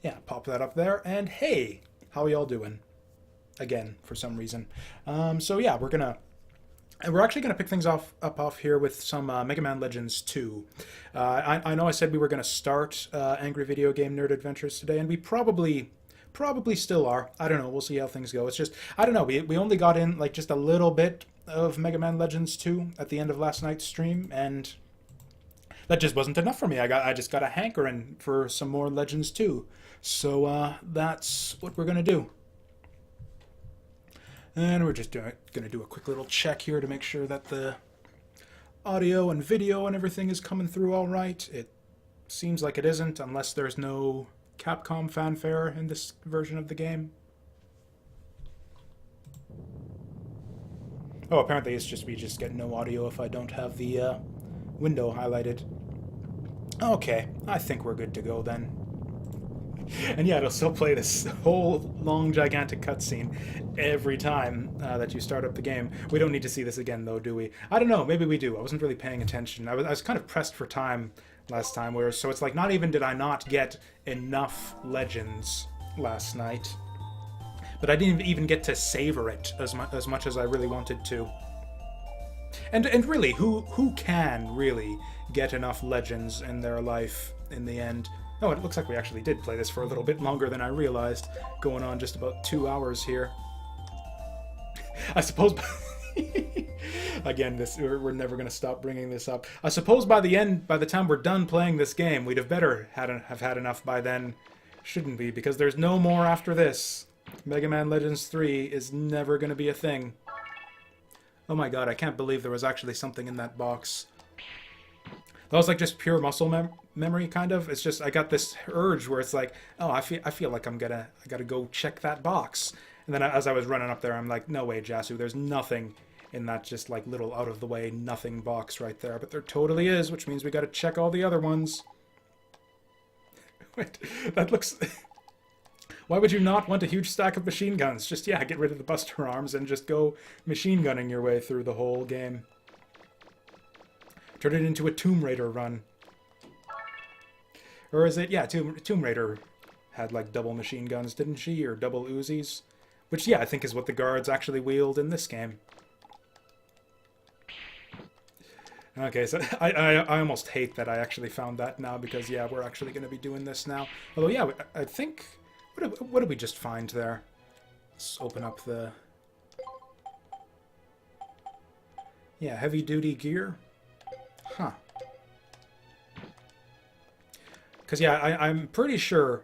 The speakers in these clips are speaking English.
Yeah, pop that up there. And hey, how y'all doing? Again, for some reason. So yeah, we're actually gonna pick things off here with some Mega Man Legends 2. I know I said we were gonna start Angry Video Game Nerd Adventures today, and we probably still are. I don't know. We'll see how things go. It's just I don't know. We only got in like just a little bit of Mega Man Legends 2 at the end of last night's stream, and that just wasn't enough for me. I just got a hankering for some more Legends 2. So that's what we're gonna do. And we're just going to do a quick little check here to make sure that the audio and video and everything is coming through all right. It seems like it isn't, unless there's no Capcom fanfare in this version of the game. Oh, apparently it's just we just get no audio if I don't have the window highlighted. Okay, I think we're good to go then. And yeah, it'll still play this whole long, gigantic cutscene every time that you start up the game. We don't need to see this again, though, do we? I don't know. Maybe we do. I wasn't really paying attention. I was kind of pressed for time last time, so it's like not even did I not get enough Legends last night, but I didn't even get to savor it as much as I really wanted to. And really, who can really get enough Legends in their life in the end? Oh, it looks like we actually did play this for a little bit longer than I realized. Going on just about 2 hours here. I suppose... Again, we're never going to stop bringing this up. I suppose by the time we're done playing this game, we'd have better have had enough by then. Shouldn't we? Because there's no more after this. Mega Man Legends 3 is never going to be a thing. Oh my god, I can't believe there was actually something in that box. That was like just pure muscle memory, kind of. It's just I got this urge where it's like, oh, I feel like I gotta go check that box. And then as I was running up there, I'm like, no way, Jasu, there's nothing in that just like little out of the way nothing box right there. But there totally is, which means we gotta check all the other ones. Wait, that looks. Why would you not want a huge stack of machine guns? Just yeah, get rid of the Buster Arms and just go machine gunning your way through the whole game. Turn it into a Tomb Raider run. Or is it... Yeah, Tomb Raider had, like, double machine guns, didn't she? Or double Uzis? Which, yeah, I think is what the guards actually wield in this game. Okay, so I almost hate that I actually found that now, because, yeah, we're actually going to be doing this now. Although, yeah, I think... What did we just find there? Let's open up the... Yeah, heavy-duty gear. Huh. Because, yeah, I'm pretty sure...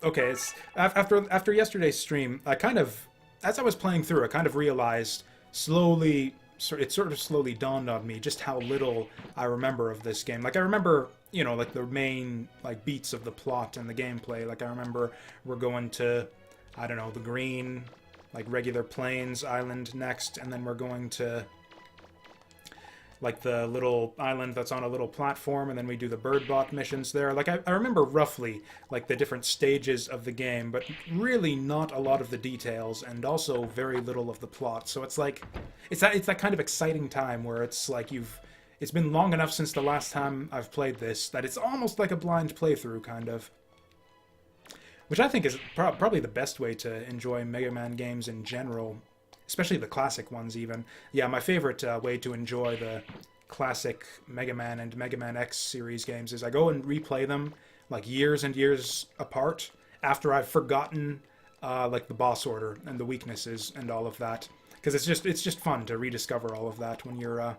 okay, it's after yesterday's stream, I kind of... As I was playing through, I kind of realized slowly... It sort of slowly dawned on me just how little I remember of this game. Like, I remember, you know, like, the main, like, beats of the plot and the gameplay. Like, I remember we're going to, I don't know, the green, like, regular plains island next, and then we're going to... like the little island that's on a little platform, and then we do the Birdbot missions there. Like, I remember roughly, like, the different stages of the game, but really not a lot of the details, and also very little of the plot. So it's like, it's that kind of exciting time where it's like it's been long enough since the last time I've played this, that it's almost like a blind playthrough, kind of. Which I think is probably the best way to enjoy Mega Man games in general. Especially the classic ones, even. Yeah, my favorite way to enjoy the classic Mega Man and Mega Man X series games is I go and replay them, like, years and years apart, after I've forgotten, like, the boss order and the weaknesses and all of that. Because it's just fun to rediscover all of that when you're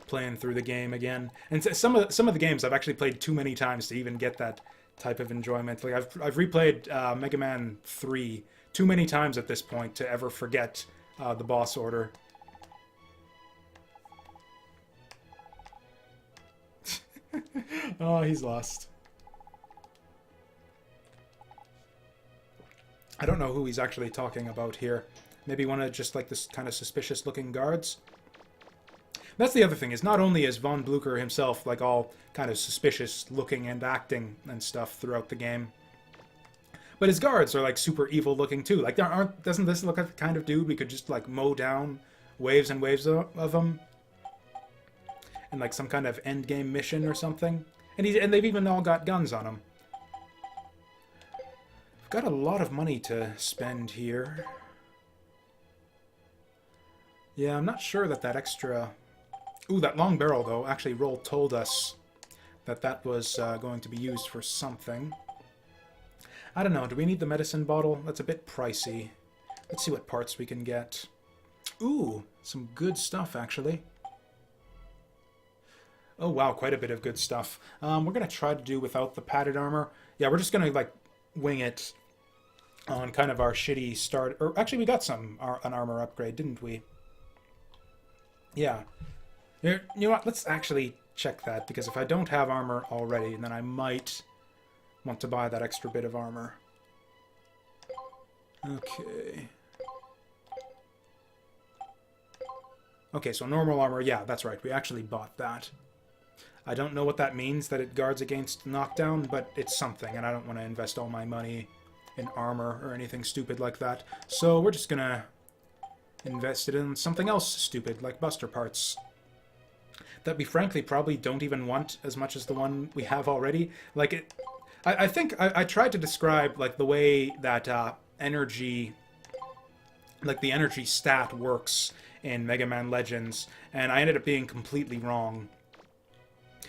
playing through the game again. And some of the games I've actually played too many times to even get that type of enjoyment. Like, I've replayed Mega Man 3 too many times at this point to ever forget the boss order. Oh, he's lost. I don't know who he's actually talking about here. Maybe one of just like this kind of suspicious looking guards. That's the other thing, is not only is Von Blucher himself like all kind of suspicious looking and acting and stuff throughout the game, but his guards are like super evil looking too. Like, doesn't this look like the kind of dude we could just like mow down waves and waves of them in like some kind of end game mission or something? And they've even all got guns on them. Got a lot of money to spend here. Yeah, I'm not sure that that extra... Ooh, that long barrel, though. Actually, Roll told us that that was going to be used for something. I don't know. Do we need the medicine bottle? That's a bit pricey. Let's see what parts we can get. Ooh, some good stuff, actually. Oh, wow, quite a bit of good stuff. We're going to try to do without the padded armor. Yeah, we're just going to, like, wing it on kind of our shitty start. Or actually, we got an armor upgrade, didn't we? Yeah. You know what? Let's actually check that, because if I don't have armor already, then I might want to buy that extra bit of armor. Okay. Okay, so normal armor, yeah, that's right. We actually bought that. I don't know what that means, that it guards against knockdown, but it's something, and I don't want to invest all my money in armor or anything stupid like that. So we're just gonna invest it in something else stupid, like buster parts. That we frankly probably don't even want as much as the one we have already. Like, it, I think I tried to describe, like, the way that energy... like, the energy stat works in Mega Man Legends, and I ended up being completely wrong.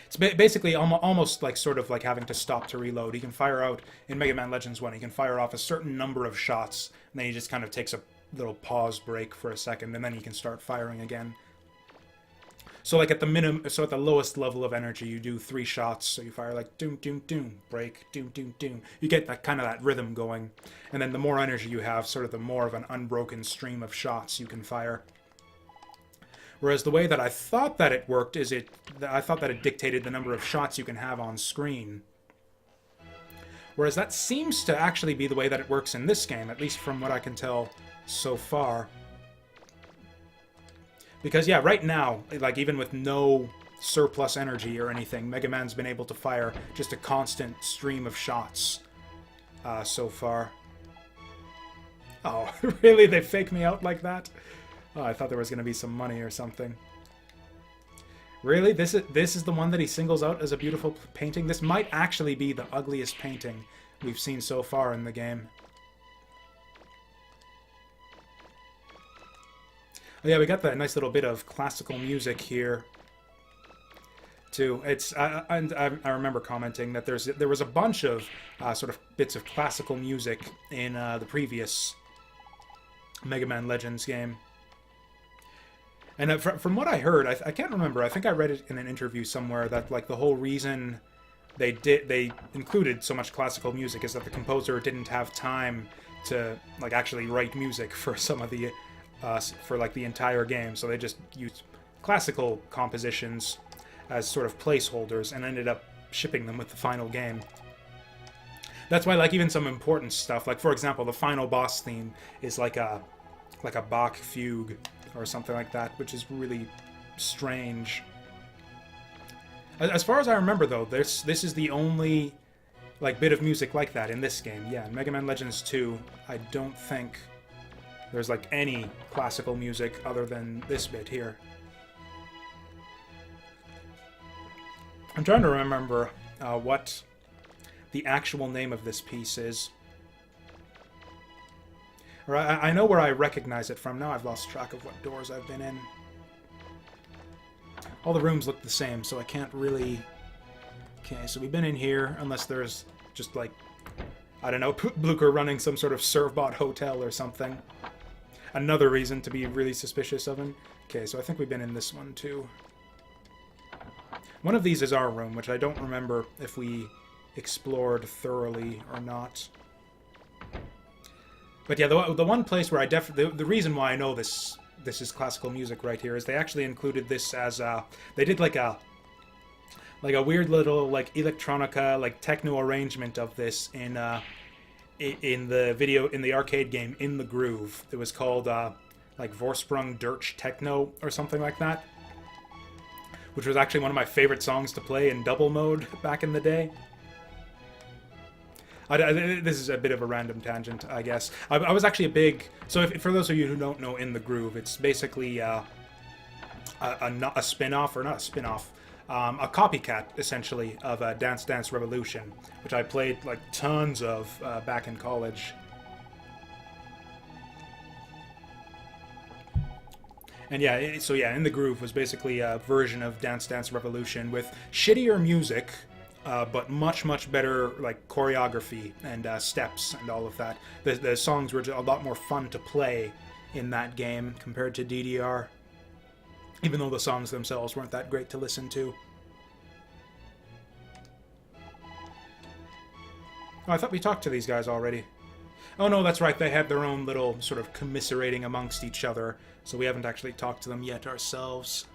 It's basically almost like sort of like having to stop to reload. He can fire out, in Mega Man Legends 1, he can fire off a certain number of shots, and then he just kind of takes a little pause break for a second, and then he can start firing again. So like at the lowest level of energy, you do 3 shots, so you fire like doom, doom, doom, break, doom, doom, doom. You get that kind of that rhythm going, and then the more energy you have, sort of the more of an unbroken stream of shots you can fire. Whereas the way that I thought that it worked is I thought that it dictated the number of shots you can have on screen. Whereas that seems to actually be the way that it works in this game, at least from what I can tell so far. Because, yeah, right now, like, even with no surplus energy or anything, Mega Man's been able to fire just a constant stream of shots so far. Oh, really? They fake me out like that? Oh, I thought there was going to be some money or something. Really? This is the one that he singles out as a beautiful painting? This might actually be the ugliest painting we've seen so far in the game. Oh yeah, we got that nice little bit of classical music here, too. It's I remember commenting that there was a bunch of sort of bits of classical music in the previous Mega Man Legends game. And from what I heard, I can't remember. I think I read it in an interview somewhere that like the whole reason they included so much classical music is that the composer didn't have time to like actually write music for some of the for like the entire game, so they just used classical compositions as sort of placeholders and ended up shipping them with the final game. That's why, like, even some important stuff, like for example, the final boss theme is like a Bach fugue or something like that, which is really strange. As far as I remember, though, this is the only like bit of music like that in this game. Yeah, in Mega Man Legends 2, I don't think there's like any classical music other than this bit here. I'm trying to remember what the actual name of this piece is. Or I know where I recognize it from. Now I've lost track of what doors I've been in. All the rooms look the same, so I can't really... Okay, so we've been in here, unless there's just like, I don't know, Blucher running some sort of serve-bot hotel or something. Another reason to be really suspicious of him. Okay, so I think we've been in this one too. One of these is our room, which I don't remember if we explored thoroughly or not. But yeah, the one place where I definitely... The reason why I know this is classical music right here is they actually included this as... they did like a weird little like electronica, like techno arrangement of this in the arcade game In the Groove. It was called like Vorsprung Dirch Techno or something like that, which was actually one of my favorite songs to play in double mode back in the day. This is a bit of a random tangent, I guess. I was actually a big... So for those of you who don't know In the Groove, it's basically a spin-off, or not a spin-off, a copycat, essentially, of Dance Dance Revolution, which I played, like, tons of back in college. And yeah, so yeah, In the Groove was basically a version of Dance Dance Revolution with shittier music, but much, much better, like, choreography and steps and all of that. The songs were a lot more fun to play in that game compared to DDR, even though the songs themselves weren't that great to listen to. Oh, I thought we talked to these guys already. Oh no, that's right, they had their own little sort of commiserating amongst each other, so we haven't actually talked to them yet ourselves.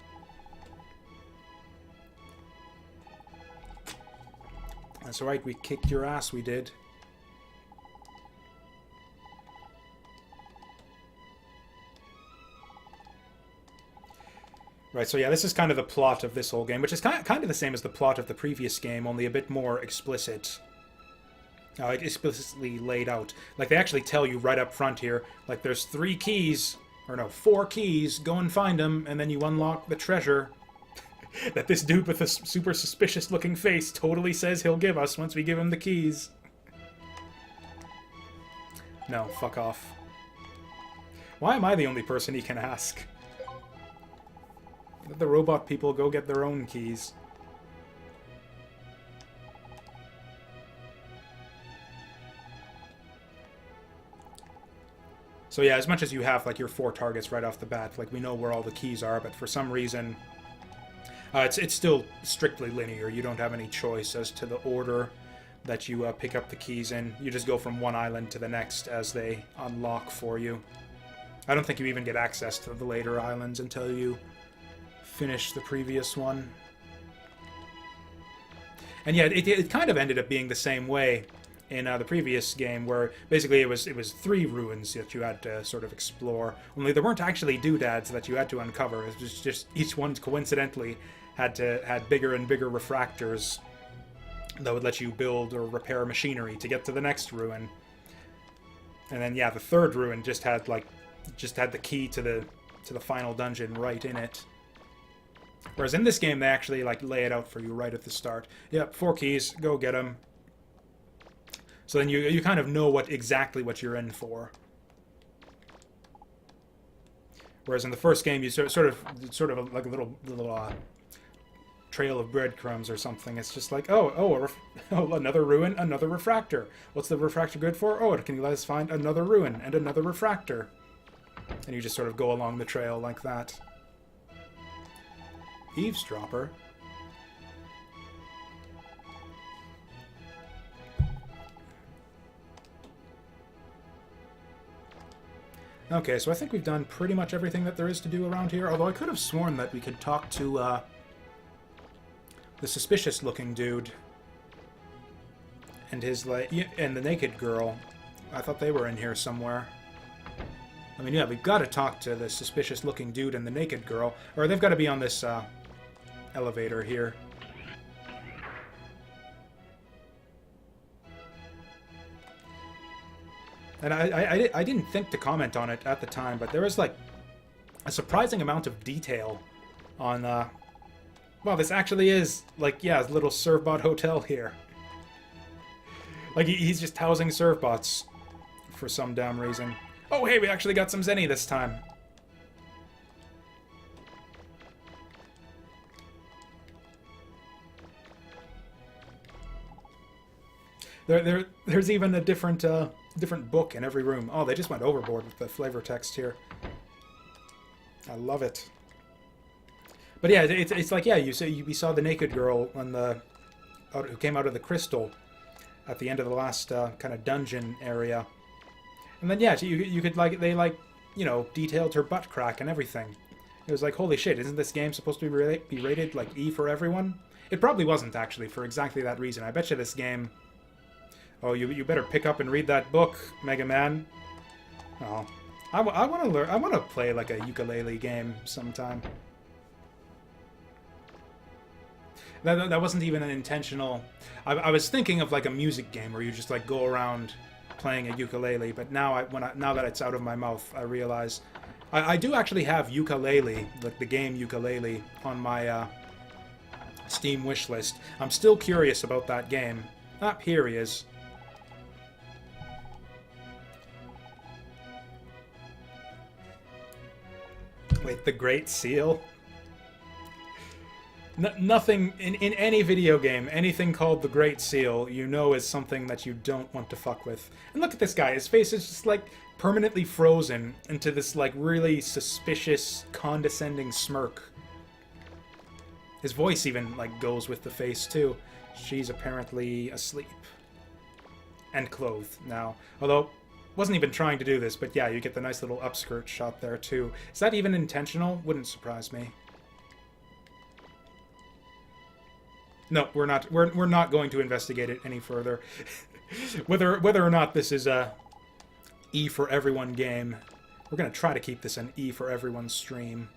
That's right, we kicked your ass, we did. Right, so yeah, this is kind of the plot of this whole game, which is kind of the same as the plot of the previous game, only a bit more explicit. Like, explicitly laid out. Like, they actually tell you right up front here, like, there's 3 keys, or no, 4 keys, go and find them, and then you unlock the treasure that this dude with a super suspicious-looking face totally says he'll give us once we give him the keys. No, fuck off. Why am I the only person he can ask? Let the robot people go get their own keys. So yeah, as much as you have, like, your 4 targets right off the bat, like, we know where all the keys are, but for some reason, it's still strictly linear. You don't have any choice as to the order that you pick up the keys in. You just go from one island to the next as they unlock for you. I don't think you even get access to the later islands until you finish the previous one. And yeah, it kind of ended up being the same way in the previous game, where basically it was 3 ruins that you had to sort of explore. Only there weren't actually doodads that you had to uncover. It was just each one coincidentally had bigger and bigger refractors that would let you build or repair machinery to get to the next ruin. And then yeah, the 3rd ruin just had the key to the final dungeon right in it. Whereas in this game, they actually, like, lay it out for you right at the start. Yep, 4 keys, go get them. So then you kind of know exactly what you're in for. Whereas in the first game, you sort of like a little trail of breadcrumbs or something. It's just like, oh, another ruin, another refractor. What's the refractor good for? Oh, can you let us find another ruin and another refractor? And you just sort of go along the trail like that. Eavesdropper. Okay, so I think we've done pretty much everything that there is to do around here, although I could have sworn that we could talk to the suspicious-looking dude and and the naked girl. I thought they were in here somewhere. I mean, yeah, we've got to talk to the suspicious-looking dude and the naked girl, or they've got to be on this elevator here. And I didn't think to comment on it at the time, but there was, like, a surprising amount of detail on, well, this actually is, like, yeah, a little Servbot hotel here. Like, he's just housing Servbots for some damn reason. Oh, hey, we actually got some Zenny this time. There's even a different book in every room. Oh, they just went overboard with the flavor text here. I love it. But yeah, it's like, yeah, we saw the naked girl who came out of the crystal at the end of the last kind of dungeon area. And then yeah, you could, like, they, like, you know, detailed her butt crack and everything. It was like, holy shit, isn't this game supposed to be rated like E for everyone? It probably wasn't, actually, for exactly that reason. I bet you this game... Oh, you better pick up and read that book, Mega Man. Oh, I want to learn. I want to play, like, a ukulele game sometime. That wasn't even an intentional... I was thinking of, like, a music game where you just, like, go around playing a ukulele, but now now that it's out of my mouth, I realize I do actually have Ukulele, like the game Ukulele, on my Steam wishlist. I'm still curious about that game. Ah, here he is. Wait, the Great Seal? Nothing in any video game, anything called the Great Seal, you know is something that you don't want to fuck with. And look at this guy, his face is just like permanently frozen into this like really suspicious, condescending smirk. His voice even like goes with the face too. She's apparently asleep. And clothed now. Although, wasn't even trying to do this, but yeah, you get the nice little upskirt shot there too. Is that even intentional? Wouldn't surprise me. No, we're not. We're not going to investigate it any further. whether or not this is a E for everyone game, we're gonna try to keep this an E for everyone stream.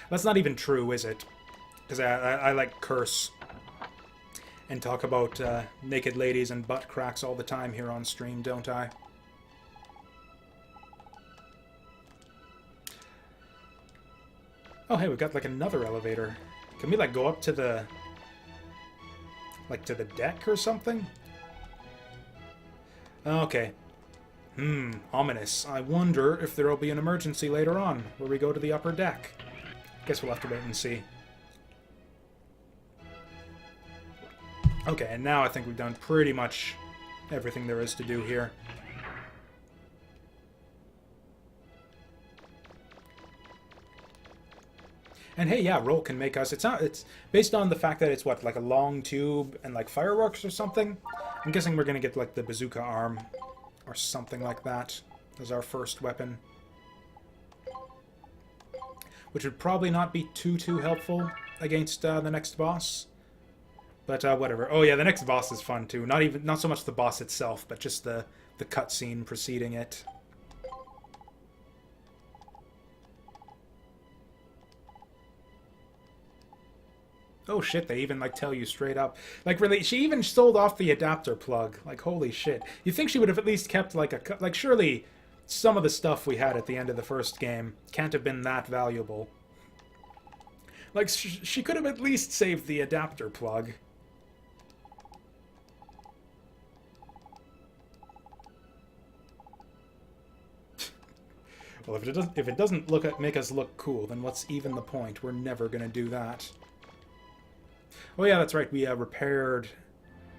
That's not even true, is it? Because I like curse and talk about naked ladies and butt cracks all the time here on stream, don't I? Oh, hey, we've got like another elevator. Can we like go up to the to the deck or something? Okay. Ominous. I wonder if there'll be an emergency later on where we go to the upper deck. Guess we'll have to wait and see. Okay, and now I think we've done pretty much everything there is to do here. And hey, yeah, roll can make us... It's based on the fact that it's, what, like a long tube and, like, fireworks or something? I'm guessing we're gonna get, like, the bazooka arm or something like that as our first weapon. Which would probably not be too helpful against the next boss. But, whatever. Oh, yeah, the next boss is fun, too. Not so much the boss itself, but just the cutscene preceding it. Oh shit, they even, like, tell you straight up. Like, really, she even sold off the adapter plug. Like, holy shit. You'd think she would have at least kept, like, like, surely some of the stuff we had at the end of the first game can't have been that valuable. Like, she could have at least saved the adapter plug. Well, if it doesn't make us look cool, then what's even the point? We're never gonna do that. Oh yeah, that's right, we repaired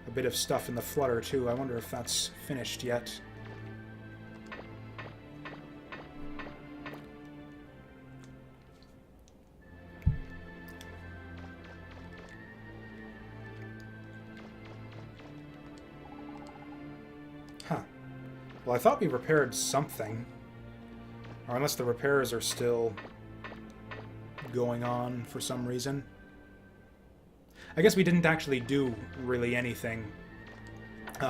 a bit of stuff in the flutter too. I wonder if that's finished yet. Huh. Well, I thought we repaired something. Or unless the repairs are still going on for some reason. I guess we didn't actually do really anything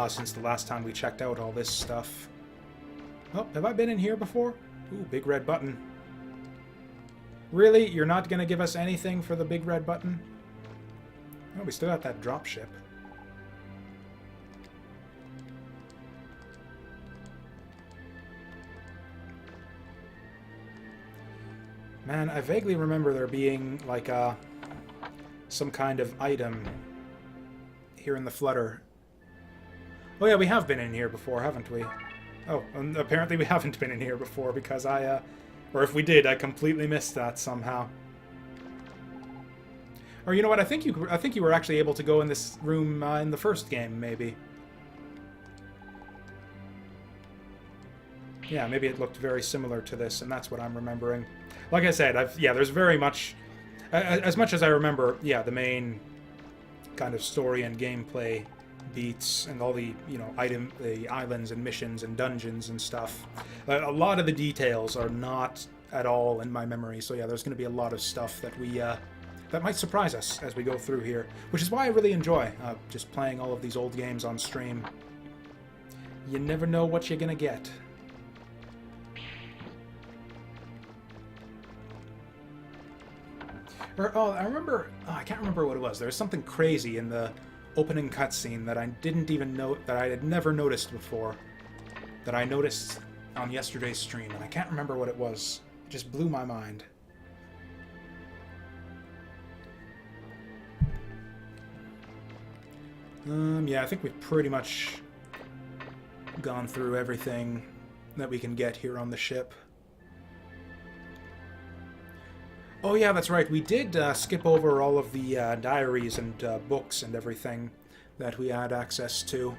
since the last time we checked out all this stuff. Oh, have I been in here before? Ooh, big red button. Really? You're not going to give us anything for the big red button? Oh, we still got that dropship. Man, I vaguely remember there being, like, some kind of item here in the flutter. Oh yeah, we have been in here before, haven't we? Oh, and apparently we haven't been in here before because or if we did, I completely missed that somehow. Or you know what? I think you were actually able to go in this room in the first game, maybe. Yeah, maybe it looked very similar to this, and that's what I'm remembering. Like I said, there's very much, as much as I remember, yeah, the main kind of story and gameplay beats and all the, you know, the islands and missions and dungeons and stuff. A lot of the details are not at all in my memory, so yeah, there's going to be a lot of stuff that that might surprise us as we go through here, which is why I really enjoy just playing all of these old games on stream. You never know what you're going to get. I remember... Oh, I can't remember what it was. There was something crazy in the opening cutscene that I didn't even know... that I had never noticed before. That I noticed on yesterday's stream, and I can't remember what it was. It just blew my mind. Yeah, I think we've pretty much gone through everything that we can get here on the ship. Oh yeah, that's right. We did skip over all of the diaries and books and everything that we had access to.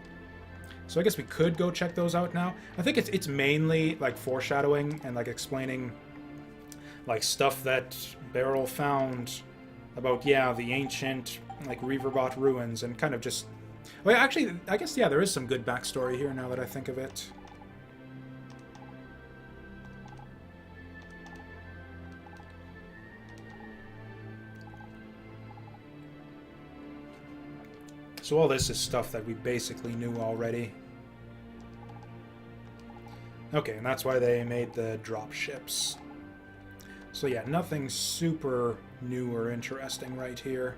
So I guess we could go check those out now. I think it's mainly like foreshadowing and like explaining like stuff that Beryl found about the ancient like Reaverbot ruins and kind of just. Well, actually, I guess there is some good backstory here now that I think of it. So all this is stuff that we basically knew already. Okay, and that's why they made the drop ships. So yeah, nothing super new or interesting right here.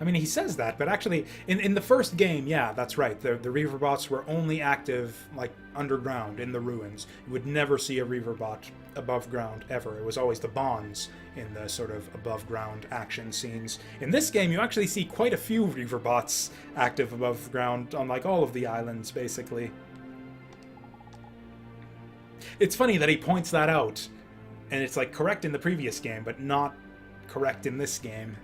I mean, he says that, but actually, in the first game, yeah, that's right. The Reaverbots were only active, like, underground, in the ruins. You would never see a Reaverbot above ground, ever. It was always the Bonds in the sort of above-ground action scenes. In this game, you actually see quite a few Reaverbots active above ground on, like, all of the islands, basically. It's funny that he points that out, and it's, like, correct in the previous game, but not correct in this game.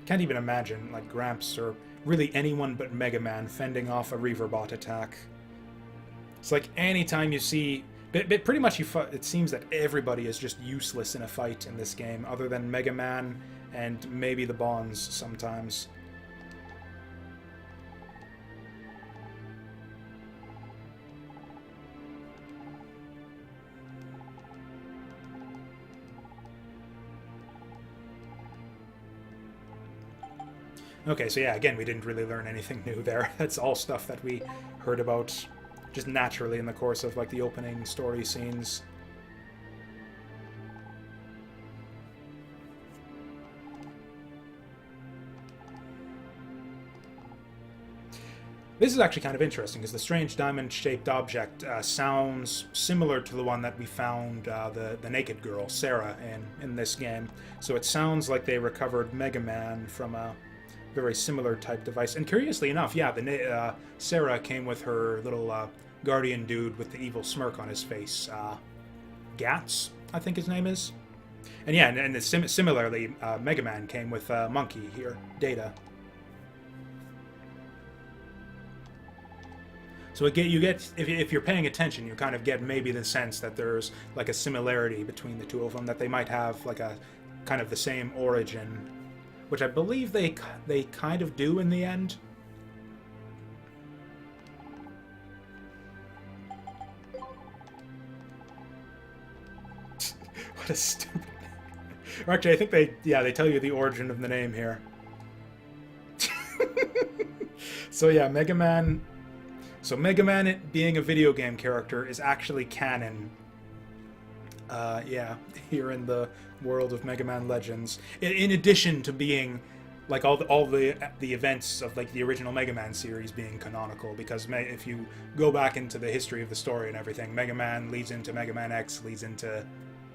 Can't even imagine, like, Gramps or really anyone but Mega Man fending off a Reaverbot attack. It's like anytime you see... pretty much it seems that everybody is just useless in a fight in this game, other than Mega Man and maybe the Bonds sometimes. Okay, so yeah, again, we didn't really learn anything new there. That's all stuff that we heard about just naturally in the course of, like, the opening story scenes. This is actually kind of interesting, because the strange diamond-shaped object sounds similar to the one that we found the naked girl, Sarah, in this game. So it sounds like they recovered Mega Man from a very similar type device. And curiously enough, yeah, Sarah came with her little guardian dude with the evil smirk on his face. Gats, I think his name is. And yeah, and similarly, Mega Man came with Monkey here, Data. So you get if you're paying attention, you kind of get maybe the sense that there's like a similarity between the two of them, that they might have like a kind of the same origin, which I believe they kind of do in the end. What a stupid name. Or actually, I think they tell you the origin of the name here. So yeah, Mega Man. So Mega Man being a video game character is actually canon. Yeah, here in the world of Mega Man Legends. In addition to being like all the events of like the original Mega Man series being canonical, because if you go back into the history of the story and everything, Mega Man leads into Mega Man X, leads into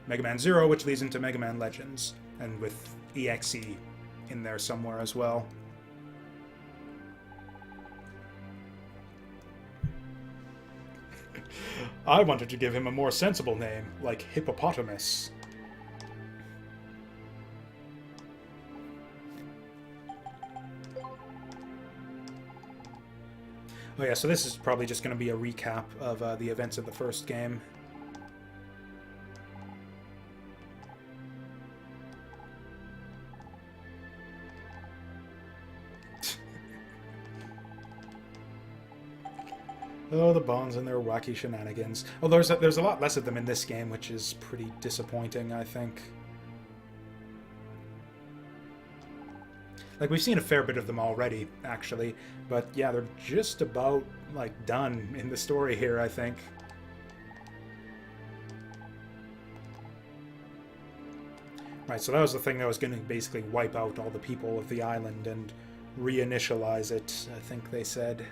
Mega Man Zero, which leads into Mega Man Legends, and with EXE in there somewhere as well. I wanted to give him a more sensible name, like Hippopotamus. Oh yeah, so this is probably just going to be a recap of the events of the first game. Oh, the Bonds and their wacky shenanigans. Oh, there's a lot less of them in this game, which is pretty disappointing, I think. Like, we've seen a fair bit of them already, actually. But yeah, they're just about, like, done in the story here, I think. Right, so that was the thing that was going to basically wipe out all the people of the island and reinitialize it, I think they said.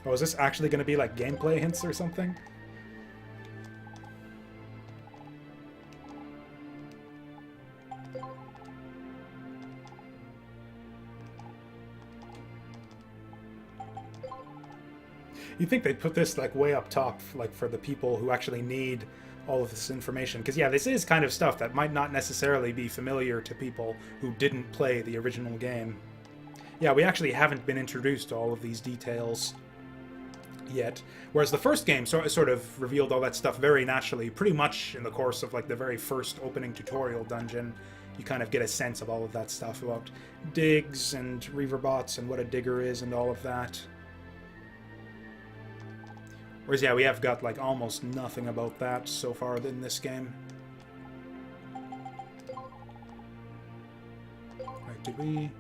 Oh, is this actually going to be like gameplay hints or something? You'd think they'd put this like way up top, like for the people who actually need all of this information. Because yeah, this is kind of stuff that might not necessarily be familiar to people who didn't play the original game. Yeah, we actually haven't been introduced to all of these details yet. Whereas the first game sort of revealed all that stuff very naturally, pretty much in the course of like the very first opening tutorial dungeon. You kind of get a sense of all of that stuff about digs and reaverbots and what a digger is and all of that. Whereas, yeah, we have got, like, almost nothing about that so far in this game. Right, did we...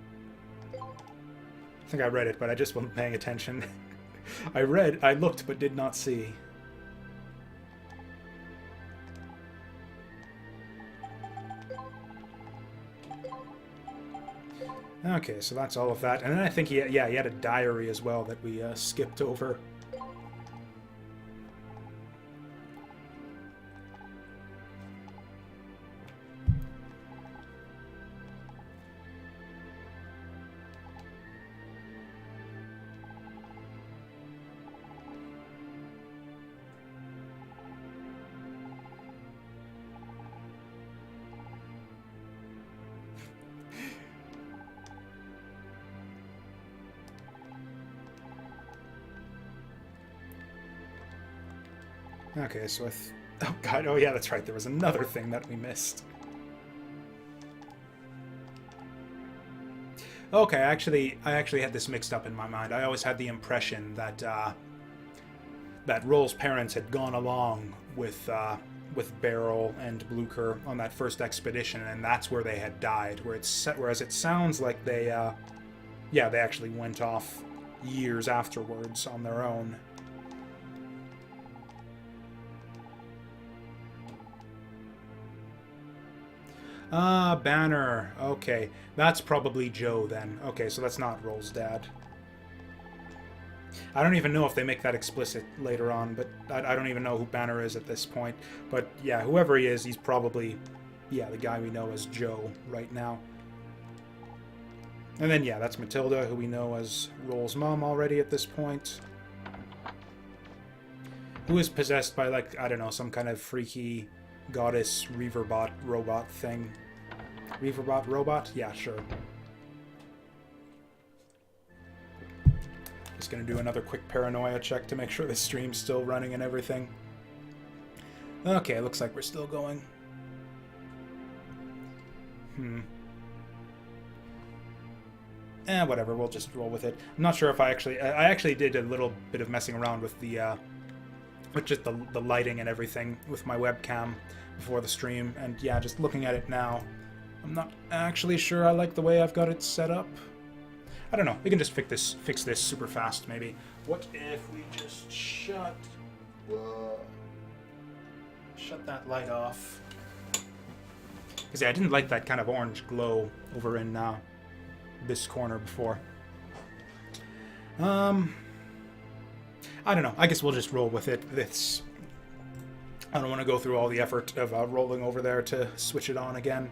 I think I read it, but I just wasn't paying attention. I looked, but did not see. Okay, so that's all of that. And then I think he had a diary as well that we skipped over. Okay, so oh god, oh yeah, that's right, there was another thing that we missed. Okay, I actually had this mixed up in my mind. I always had the impression that that Roll's parents had gone along with Beryl and Blucher on that first expedition, and that's where they had died. Whereas it sounds like they actually went off years afterwards on their own. Ah, Banner. Okay. That's probably Joe, then. Okay, so that's not Roll's dad. I don't even know if they make that explicit later on, but I don't even know who Banner is at this point. But, yeah, whoever he is, he's probably, yeah, the guy we know as Joe right now. And then, yeah, that's Matilda, who we know as Roll's mom already at this point. Who is possessed by, like, I don't know, some kind of freaky goddess reaverbot robot thing. Reaverbot robot? Yeah, sure. Just gonna do another quick paranoia check to make sure the stream's still running and everything. Okay, looks like we're still going. Whatever, we'll just roll with it. I'm not sure if I actually did a little bit of messing around with the with just the lighting and everything with my webcam before the stream, and yeah, just looking at it now, I'm not actually sure I like the way I've got it set up. I don't know, we can just fix this super fast, maybe. What if we just shut that light off? Because yeah, I didn't like that kind of orange glow over in this corner before. I don't know. I guess we'll just roll with it. I don't want to go through all the effort of rolling over there to switch it on again.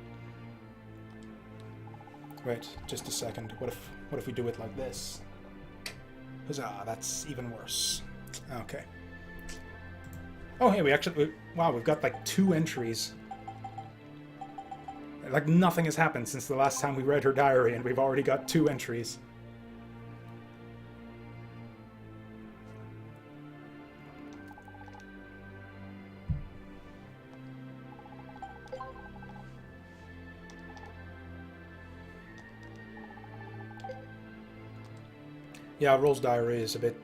Wait, just a second. What if we do it like this? Huzzah, that's even worse. Okay. Oh, hey, wow, we've got like 2 entries. Like nothing has happened since the last time we read her diary, and we've already got 2 entries. Yeah, Roll's diary is a bit,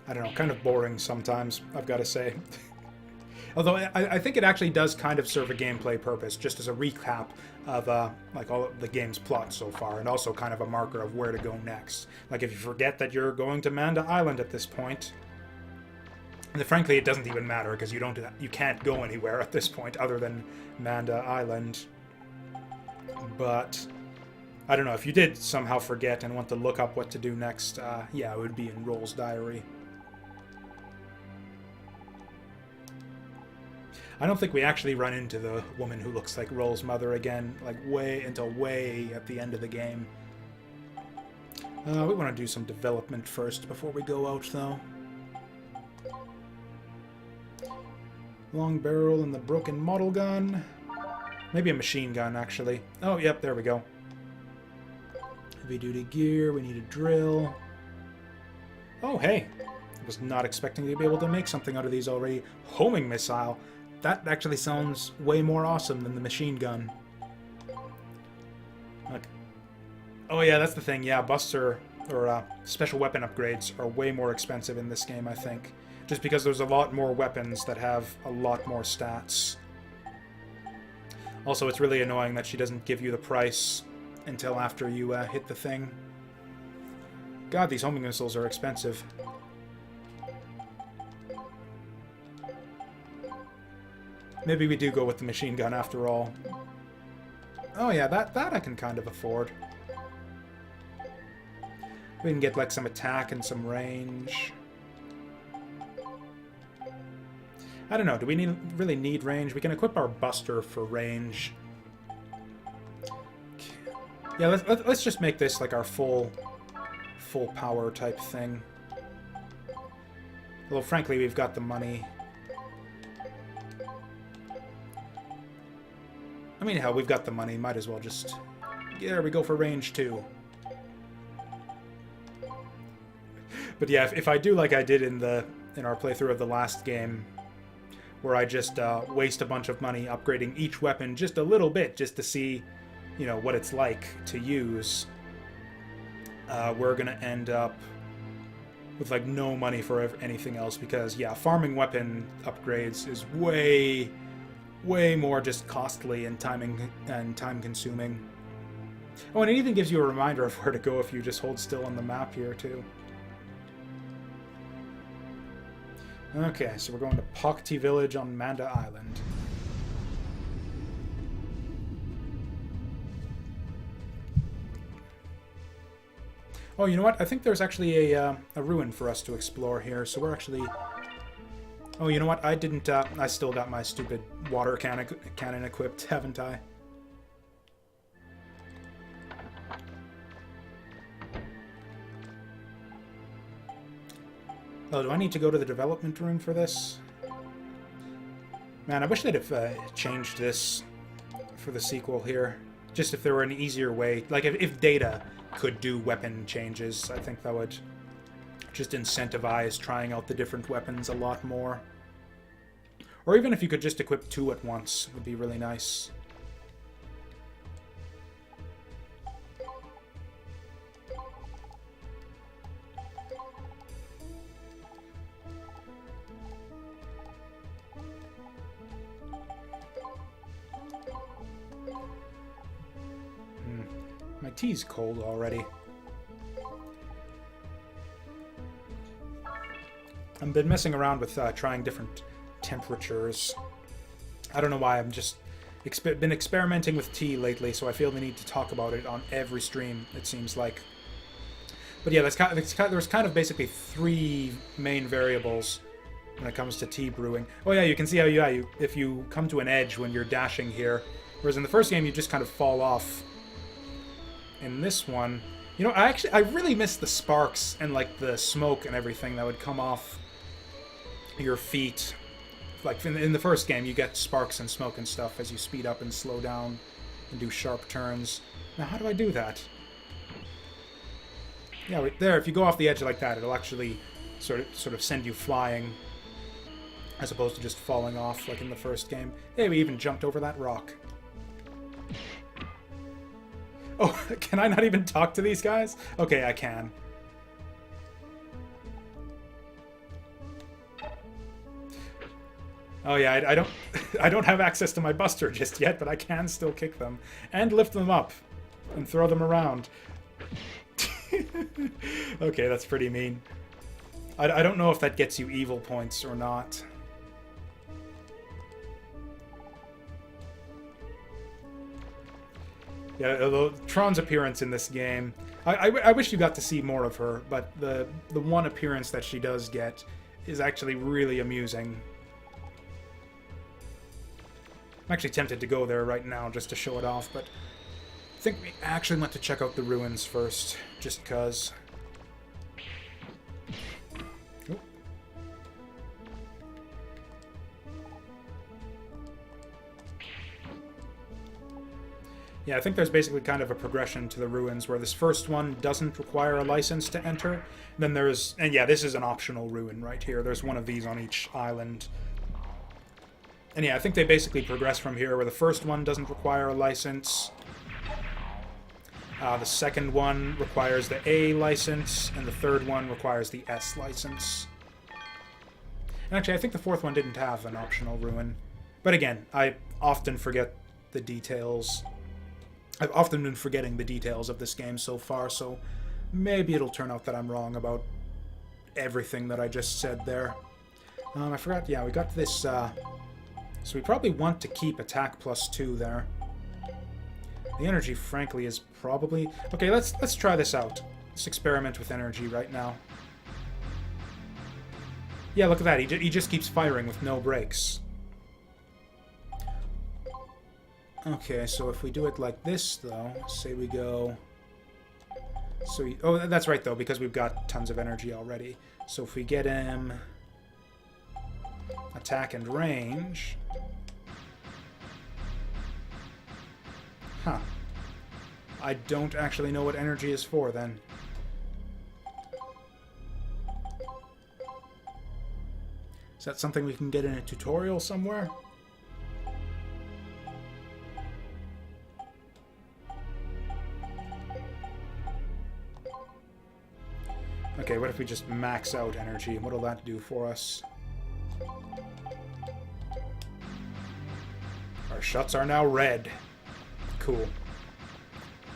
I don't know, kind of boring sometimes, I've got to say. Although I think it actually does kind of serve a gameplay purpose, just as a recap of like all of the game's plot so far, and also kind of a marker of where to go next. Like if you forget that you're going to Manda Island at this point, And frankly, it doesn't even matter because you can't go anywhere at this point other than Manda Island. But I don't know, if you did somehow forget and want to look up what to do next, yeah, it would be in Roll's diary. I don't think we actually run into the woman who looks like Roll's mother again, like way at the end of the game. We want to do some development first before we go out, though. Long barrel and the broken model gun. Maybe a machine gun, actually. Oh, yep, there we go. Heavy-duty gear, we need a drill. Oh, hey. I was not expecting to be able to make something out of these already. Homing missile. That actually sounds way more awesome than the machine gun. Okay. Oh yeah, that's the thing. Yeah, buster or special weapon upgrades are way more expensive in this game, I think. Just because there's a lot more weapons that have a lot more stats. Also, it's really annoying that she doesn't give you the price until after you hit the thing. God, these homing missiles are expensive. Maybe we do go with the machine gun after all. Oh yeah, that I can kind of afford. We can get like some attack and some range. I don't know, do we really need range? We can equip our buster for range. Yeah, let's just make this like our full power type thing. Although frankly, we've got the money. I mean, hell, we've got the money. Might as well just... There we go for range 2. But yeah, if I do like I did in our playthrough of the last game, where I just waste a bunch of money upgrading each weapon just a little bit, just to see, you know, what it's like to use, we're gonna end up with like no money for anything else, because yeah, farming weapon upgrades is way more just costly and time consuming. Oh, and it even gives you a reminder of where to go if you just hold still on the map here too. Okay, so we're going to Pakti Village on Manda Island. Oh, you know what? I think there's actually a ruin for us to explore here, so we're actually... Oh, you know what? I didn't, I still got my stupid water cannon equipped, haven't I? Oh, do I need to go to the development room for this? Man, I wish they'd have changed this for the sequel here. Just if there were an easier way. Like, if Data could do weapon changes, I think that would just incentivize trying out the different weapons a lot more. Or even if you could just equip 2 at once, would be really nice. My tea's cold already. I've been messing around with trying different temperatures. I don't know why, I'm just been experimenting with tea lately, so I feel the need to talk about it on every stream, it seems like. But yeah, there's kind of basically 3 main variables when it comes to tea brewing. Oh yeah, you can see how if you come to an edge when you're dashing here, whereas in the first game you just kind of fall off. In this one, you know, I really miss the sparks and like the smoke and everything that would come off your feet. Like in the first game, you get sparks and smoke and stuff as you speed up and slow down and do sharp turns. Now, how do I do that? Yeah, there. If you go off the edge like that, it'll actually sort of send you flying, as opposed to just falling off like in the first game. Hey, we even jumped over that rock. Oh, can I not even talk to these guys? Okay, I can. Oh yeah, I don't have access to my buster just yet, but I can still kick them and lift them up and throw them around. Okay, that's pretty mean. I don't know if that gets you evil points or not. Yeah, although Tron's appearance in this game, I wish you got to see more of her, but the one appearance that she does get is actually really amusing. I'm actually tempted to go there right now just to show it off, but I think we actually want to check out the ruins first, just because. Yeah, I think there's basically kind of a progression to the ruins where this first one doesn't require a license to enter. Then there's, and yeah, this is an optional ruin right here. There's one of these on each island. And yeah, I think they basically progress from here where the first one doesn't require a license. The second one requires the A license, and the third one requires the S license. And actually, I think the fourth one didn't have an optional ruin. But again, I often forget the details. I've often been forgetting the details of this game so far, so maybe it'll turn out that I'm wrong about everything that I just said there. I forgot, yeah, we got this, so we probably want to keep attack +2 there. The energy, frankly, is probably... Okay, let's try this out. Let's experiment with energy right now. Yeah, look at that, he just keeps firing with no breaks. Okay, so if we do it like this, though, say we go... So oh, that's right, though, because we've got tons of energy already. So if we get him... attack and range... Huh. I don't actually know what energy is for, then. Is that something we can get in a tutorial somewhere? Okay, what if we just max out energy? What'll that do for us? Our shots are now red. Cool.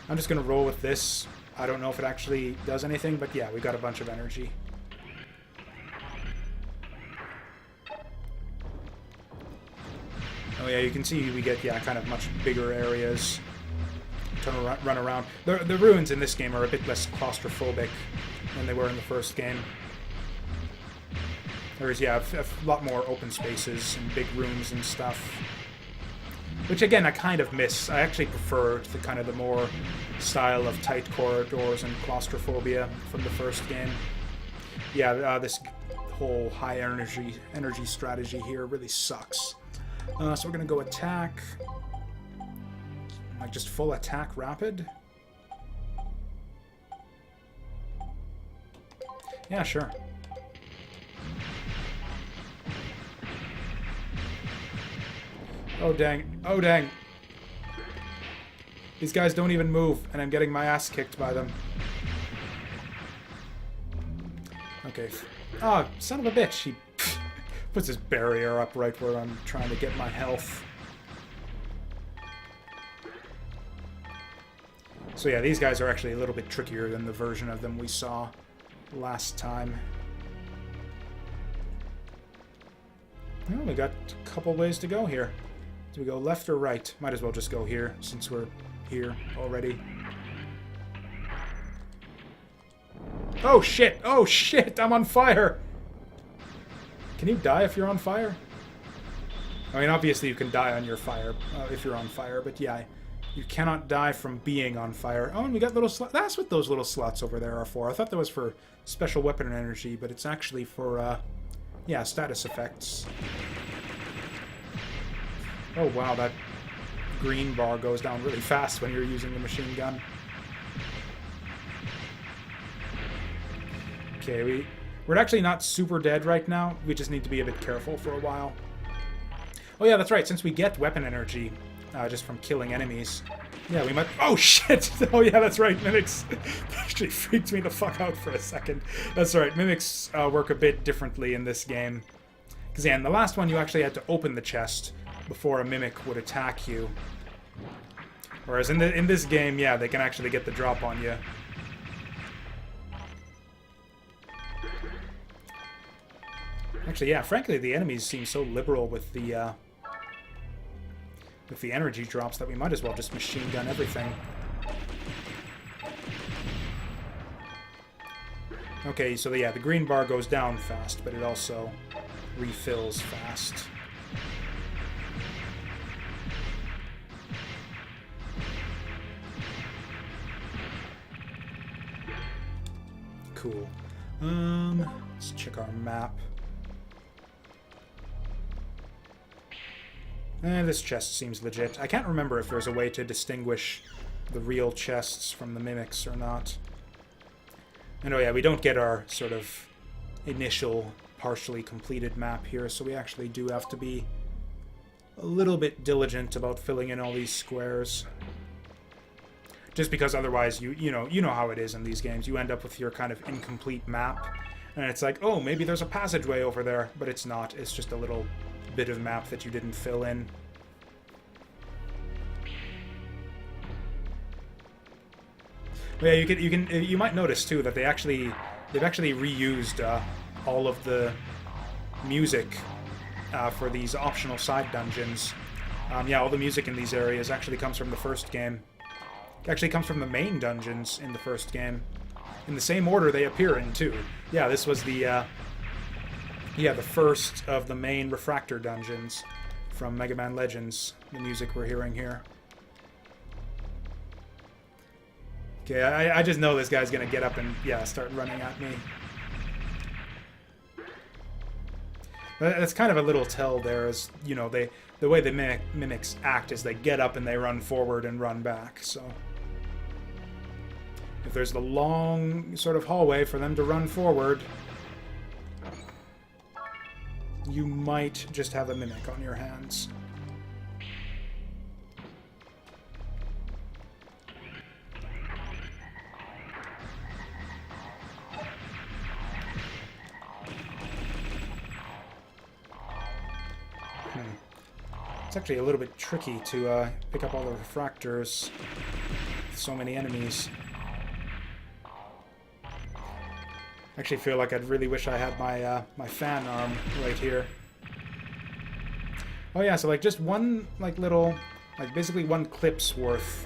I'm just gonna roll with this. I don't know if it actually does anything, but yeah, we got a bunch of energy. Oh yeah, you can see we get, yeah, kind of much bigger areas to run around. The ruins in this game are a bit less claustrophobic than they were in the first game. There's, yeah, a lot more open spaces and big rooms and stuff. Which, again, I kind of miss. I actually prefer the kind of the more style of tight corridors and claustrophobia from the first game. Yeah, this whole high energy strategy here really sucks. So we're going to go attack. Like, just full attack rapid? Yeah, sure. Oh, dang. Oh, dang. These guys don't even move, and I'm getting my ass kicked by them. Okay. Oh, son of a bitch. He puts his barrier up right where I'm trying to get my health. So yeah, these guys are actually a little bit trickier than the version of them we saw last time. Well, we got a couple ways to go here. Do we go left or right? Might as well just go here, since we're here already. Oh shit! Oh shit! I'm on fire! Can you die if you're on fire? I mean, obviously you can die on your fire, if you're on fire, but yeah, you cannot die from being on fire. Oh, and we got little slots. That's what those little slots over there are for. I thought that was for special weapon energy, but it's actually for, yeah, status effects. Oh wow, that green bar goes down really fast when you're using the machine gun. Okay, we're actually not super dead right now. We just need to be a bit careful for a while. Oh yeah, that's right. Since we get weapon energy just from killing enemies, yeah, we might... Oh shit! Oh yeah, that's right. Mimics actually freaked me the fuck out for a second. That's right. Mimics work a bit differently in this game. Because yeah, in the last one, you actually had to open the chest before a mimic would attack you. Whereas in this game, yeah, they can actually get the drop on you. Actually, yeah, frankly, the enemies seem so liberal with the energy drops that we might as well just machine gun everything. Okay, so yeah, the green bar goes down fast, but it also refills fast. Cool. Let's check our map. This chest seems legit. I can't remember if there's a way to distinguish the real chests from the mimics or not. And oh yeah, we don't get our sort of initial partially completed map here, so we actually do have to be a little bit diligent about filling in all these squares. Just because otherwise you know how it is in these games. You end up with your kind of incomplete map, and it's like, oh, maybe there's a passageway over there, but it's not. It's just a little bit of map that you didn't fill in. But yeah, you might notice too that they've actually reused all of the music for these optional side dungeons. Yeah, all the music in these areas actually comes from the first game. It actually comes from the main dungeons in the first game. In the same order they appear in, too. Yeah, this was the first of the main Refractor dungeons from Mega Man Legends, the music we're hearing here. Okay, I just know this guy's gonna get up and, yeah, start running at me. That's kind of a little tell there, as, you know, the way the mimics act is they get up and they run forward and run back, so... If there's the long sort of hallway for them to run forward, you might just have a mimic on your hands. It's actually a little bit tricky to pick up all the refractors with so many enemies. I actually feel like I'd really wish I had my my fan arm right here. Oh yeah, so like just one like little, like basically one clip's worth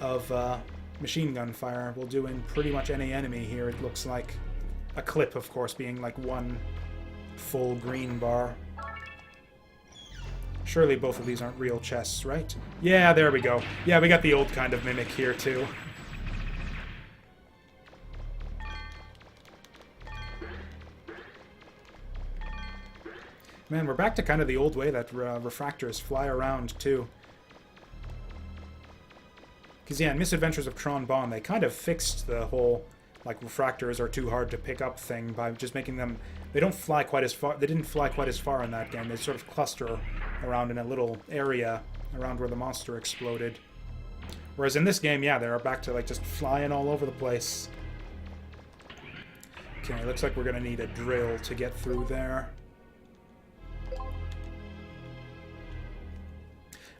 of machine gun fire will do in pretty much any enemy here. It looks like a clip, of course, being like one full green bar. Surely both of these aren't real chests, right? Yeah, there we go. Yeah, we got the old kind of mimic here too. Man, we're back to kind of the old way that refractors fly around, too. Because, yeah, in Misadventures of Tron Bonne, they kind of fixed the whole, like, refractors are too hard to pick up thing by just making them... They don't fly quite as far... They didn't fly quite as far in that game. They sort of cluster around in a little area around where the monster exploded. Whereas in this game, yeah, they're back to, like, just flying all over the place. Okay, looks like we're going to need a drill to get through there.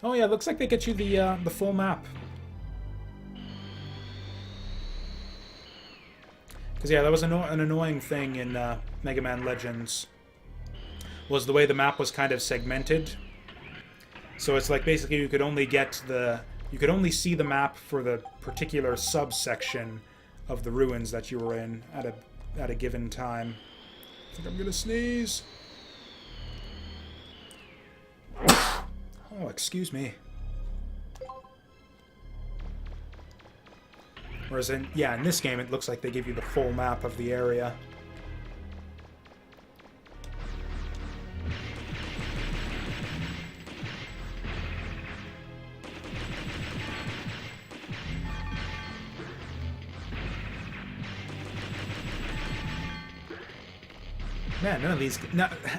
Oh yeah, looks like they get you the full map. Because yeah, that was an annoying thing in Mega Man Legends. Was the way the map was kind of segmented. So it's like basically you could only see the map for the particular subsection of the ruins that you were in at a given time. I think I'm gonna sneeze. Oh, excuse me. Whereas in this game it looks like they give you the full map of the area. Man, none of these...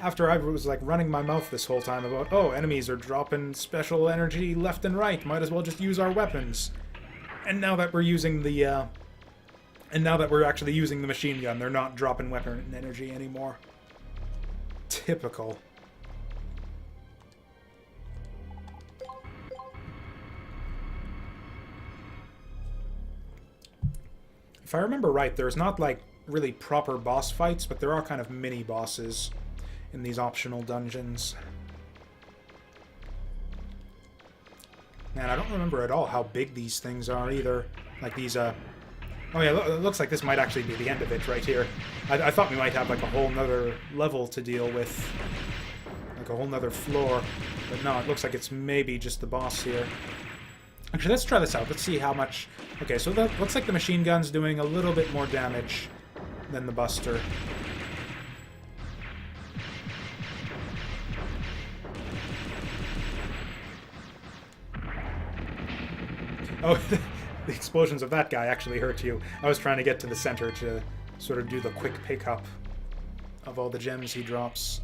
after I was like running my mouth this whole time about, oh, enemies are dropping special energy left and right, might as well just use our weapons. And now that we're using the... and now that we're actually using the machine gun, they're not dropping weapon energy anymore. Typical. If I remember right, there's not like really proper boss fights, but there are kind of mini bosses. in these optional dungeons. Man, I don't remember at all how big these things are either. Like these, oh yeah, it looks like this might actually be the end of it right here. I thought we might have like a whole nother level to deal with. Like a whole nother floor. But no, it looks like it's maybe just the boss here. Actually, let's try this out. Let's see how much... Okay, so that looks like the machine gun's doing a little bit more damage than the Buster. Oh, the explosions of that guy actually hurt you. I was trying to get to the center to sort of do the quick pickup of all the gems he drops.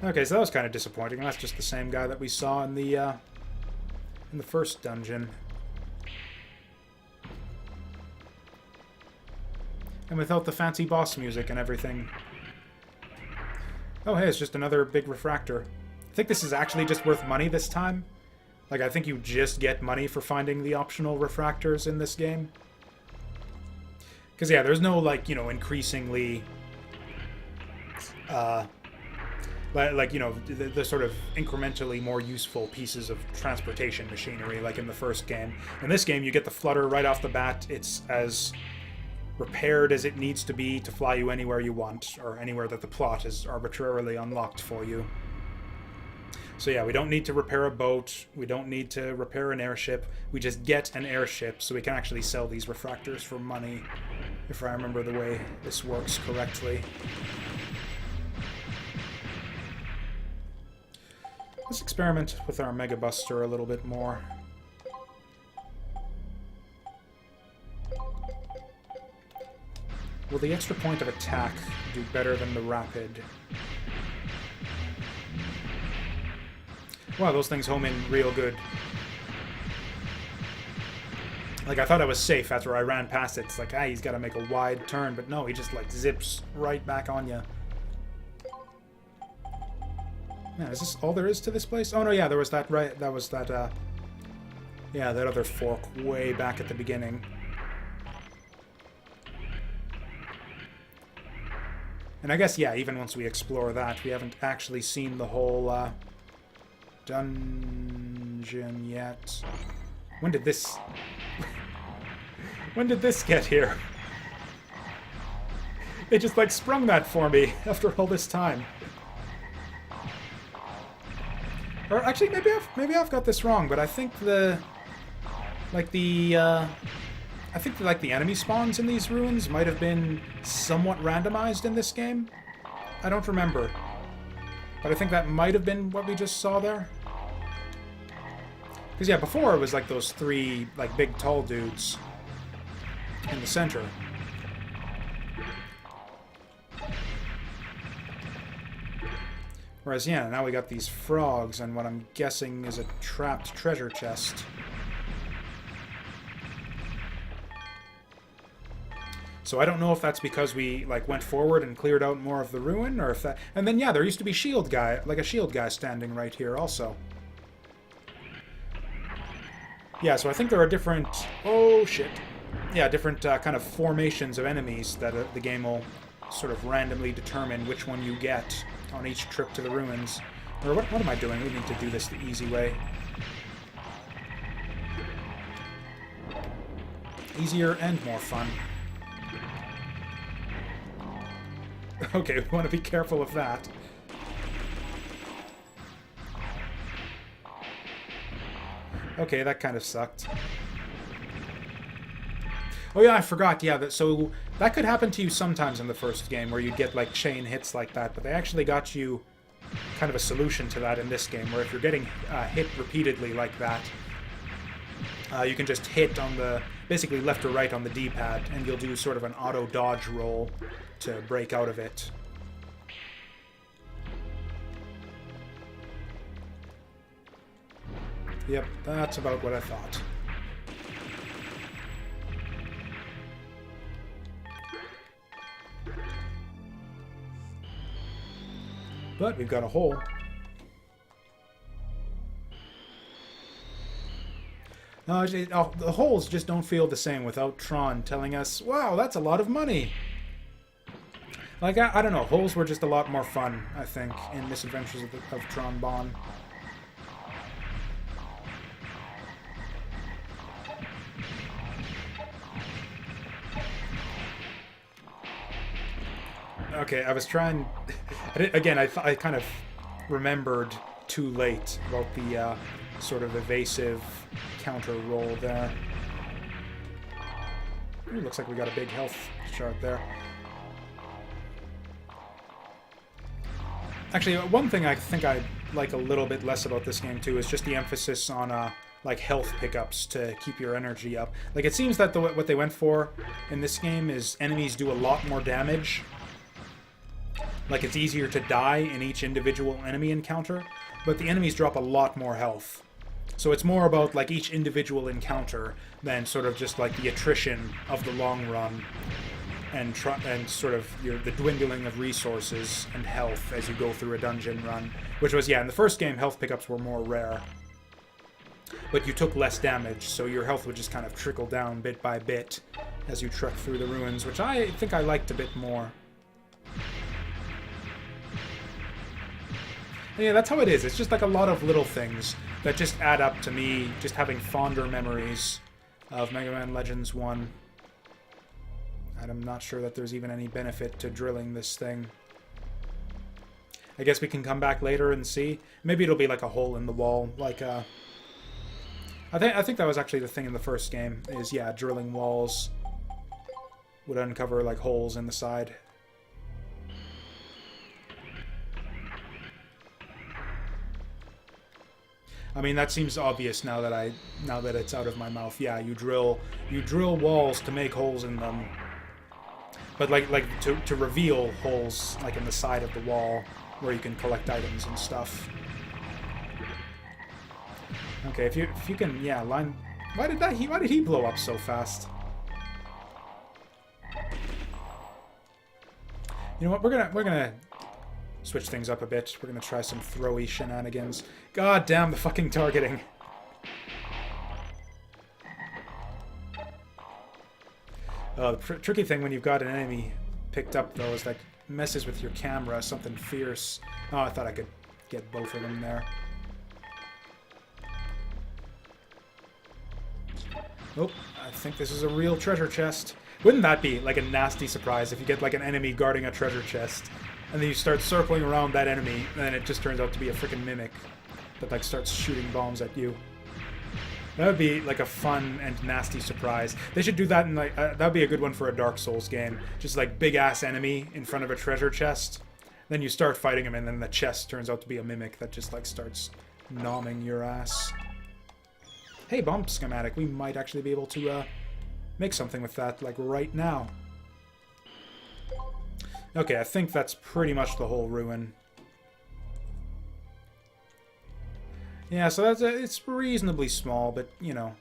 Okay, so that was kind of disappointing. That's just the same guy that we saw in the first dungeon. And without the fancy boss music and everything. Oh, hey, it's just another big refractor. I think this is actually just worth money this time. Like, I think you just get money for finding the optional refractors in this game. Because, yeah, there's no, like, you know, increasingly... like, you know, the sort of incrementally more useful pieces of transportation machinery, like in the first game. In this game, you get the flutter right off the bat. It's as repaired as it needs to be to fly you anywhere you want, or anywhere that the plot is arbitrarily unlocked for you. So yeah, we don't need to repair a boat. We don't need to repair an airship. We just get an airship, so we can actually sell these refractors for money, if I remember the way this works correctly. Let's experiment with our Mega Buster a little bit more. Will the extra point of attack do better than the rapid? Wow, those things home in real good. Like, I thought I was safe after I ran past it. It's like, ah, he's got to make a wide turn, but no, he just, like, zips right back on you. Man, is this all there is to this place? Oh, no, yeah, there was that, right, that was that, yeah, that other fork way back at the beginning. And I guess, yeah, even once we explore that, we haven't actually seen the whole, dungeon yet. When did this... when did this get here? It just, like, sprung that for me after all this time. Or actually, maybe I've got this wrong, but I think the enemy spawns in these ruins might have been somewhat randomized in this game. I don't remember, but I think that might have been what we just saw there. Because yeah, before it was like those three like big tall dudes in the center. Whereas, yeah, now we got these frogs and what I'm guessing is a trapped treasure chest. So I don't know if that's because we, like, went forward and cleared out more of the ruin, or if that... And then, yeah, there used to be a shield guy standing right here also. Yeah, so I think there are different... Oh, shit. Yeah, different kind of formations of enemies that the game will sort of randomly determine which one you get on each trip to the ruins. Or what am I doing? We need to do this the easy way. Easier and more fun. Okay, we want to be careful of that. Okay, that kind of sucked. Oh yeah, I forgot. Yeah, so that could happen to you sometimes in the first game, where you'd get like chain hits like that. But they actually got you kind of a solution to that in this game, where if you're getting hit repeatedly like that, you can just hit on the basically left or right on the D-pad, and you'll do sort of an auto dodge roll to break out of it. Yep, that's about what I thought. But we've got a hole. The holes just don't feel the same without Tron telling us, wow, that's a lot of money. Like, I don't know, holes were just a lot more fun, I think, in Misadventures of Tron Bonne. Okay, I was trying... Again, I kind of remembered too late about the sort of evasive counter roll there. Ooh, looks like we got a big health chart there. Actually, one thing I think I like a little bit less about this game too is just the emphasis on like health pickups to keep your energy up. Like, it seems that what they went for in this game is enemies do a lot more damage. Like, it's easier to die in each individual enemy encounter, but the enemies drop a lot more health. So it's more about like each individual encounter than sort of just like the attrition of the long run and sort of the dwindling of resources and health as you go through a dungeon run. Which was, yeah, in the first game, health pickups were more rare. But you took less damage, so your health would just kind of trickle down bit by bit as you trek through the ruins, which I think I liked a bit more. And yeah, that's how it is. It's just like a lot of little things that just add up to me just having fonder memories of Mega Man Legends 1. And I'm not sure that there's even any benefit to drilling this thing. I guess we can come back later and see. Maybe it'll be like a hole in the wall, like I think that was actually the thing in the first game, is, yeah, drilling walls would uncover like holes in the side. I mean, that seems obvious now that it's out of my mouth. Yeah, you drill walls to make holes in them. But like to reveal holes like in the side of the wall where you can collect items and stuff. Okay, if you can, yeah, line. Why did he blow up so fast? You know what? We're gonna switch things up a bit. We're gonna try some throwy shenanigans. God damn the fucking targeting. The tricky thing when you've got an enemy picked up, though, is that messes with your camera, something fierce. Oh, I thought I could get both of them there. Oh, I think this is a real treasure chest. Wouldn't that be like a nasty surprise if you get like an enemy guarding a treasure chest, and then you start circling around that enemy, and then it just turns out to be a freaking mimic that like starts shooting bombs at you? That would be like a fun and nasty surprise. They should do that in like that would be a good one for a Dark Souls game. Just like big ass enemy in front of a treasure chest. Then you start fighting him, and then the chest turns out to be a mimic that just like starts nomming your ass. Hey, bomb schematic. We might actually be able to make something with that like right now. Okay, I think that's pretty much the whole ruin. Yeah, so it's reasonably small, but, you know.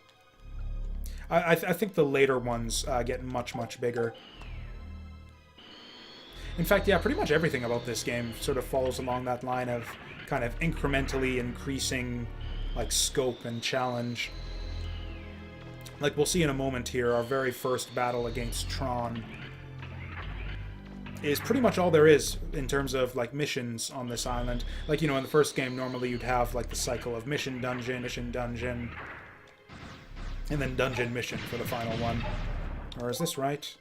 I think the later ones get much, much bigger. In fact, yeah, pretty much everything about this game sort of follows along that line of kind of incrementally increasing, like, scope and challenge. Like, we'll see in a moment here, our very first battle against Tron is pretty much all there is in terms of, like, missions on this island. Like, you know, in the first game, normally you'd have, like, the cycle of mission, dungeon, and then dungeon, mission for the final one. Or is this right?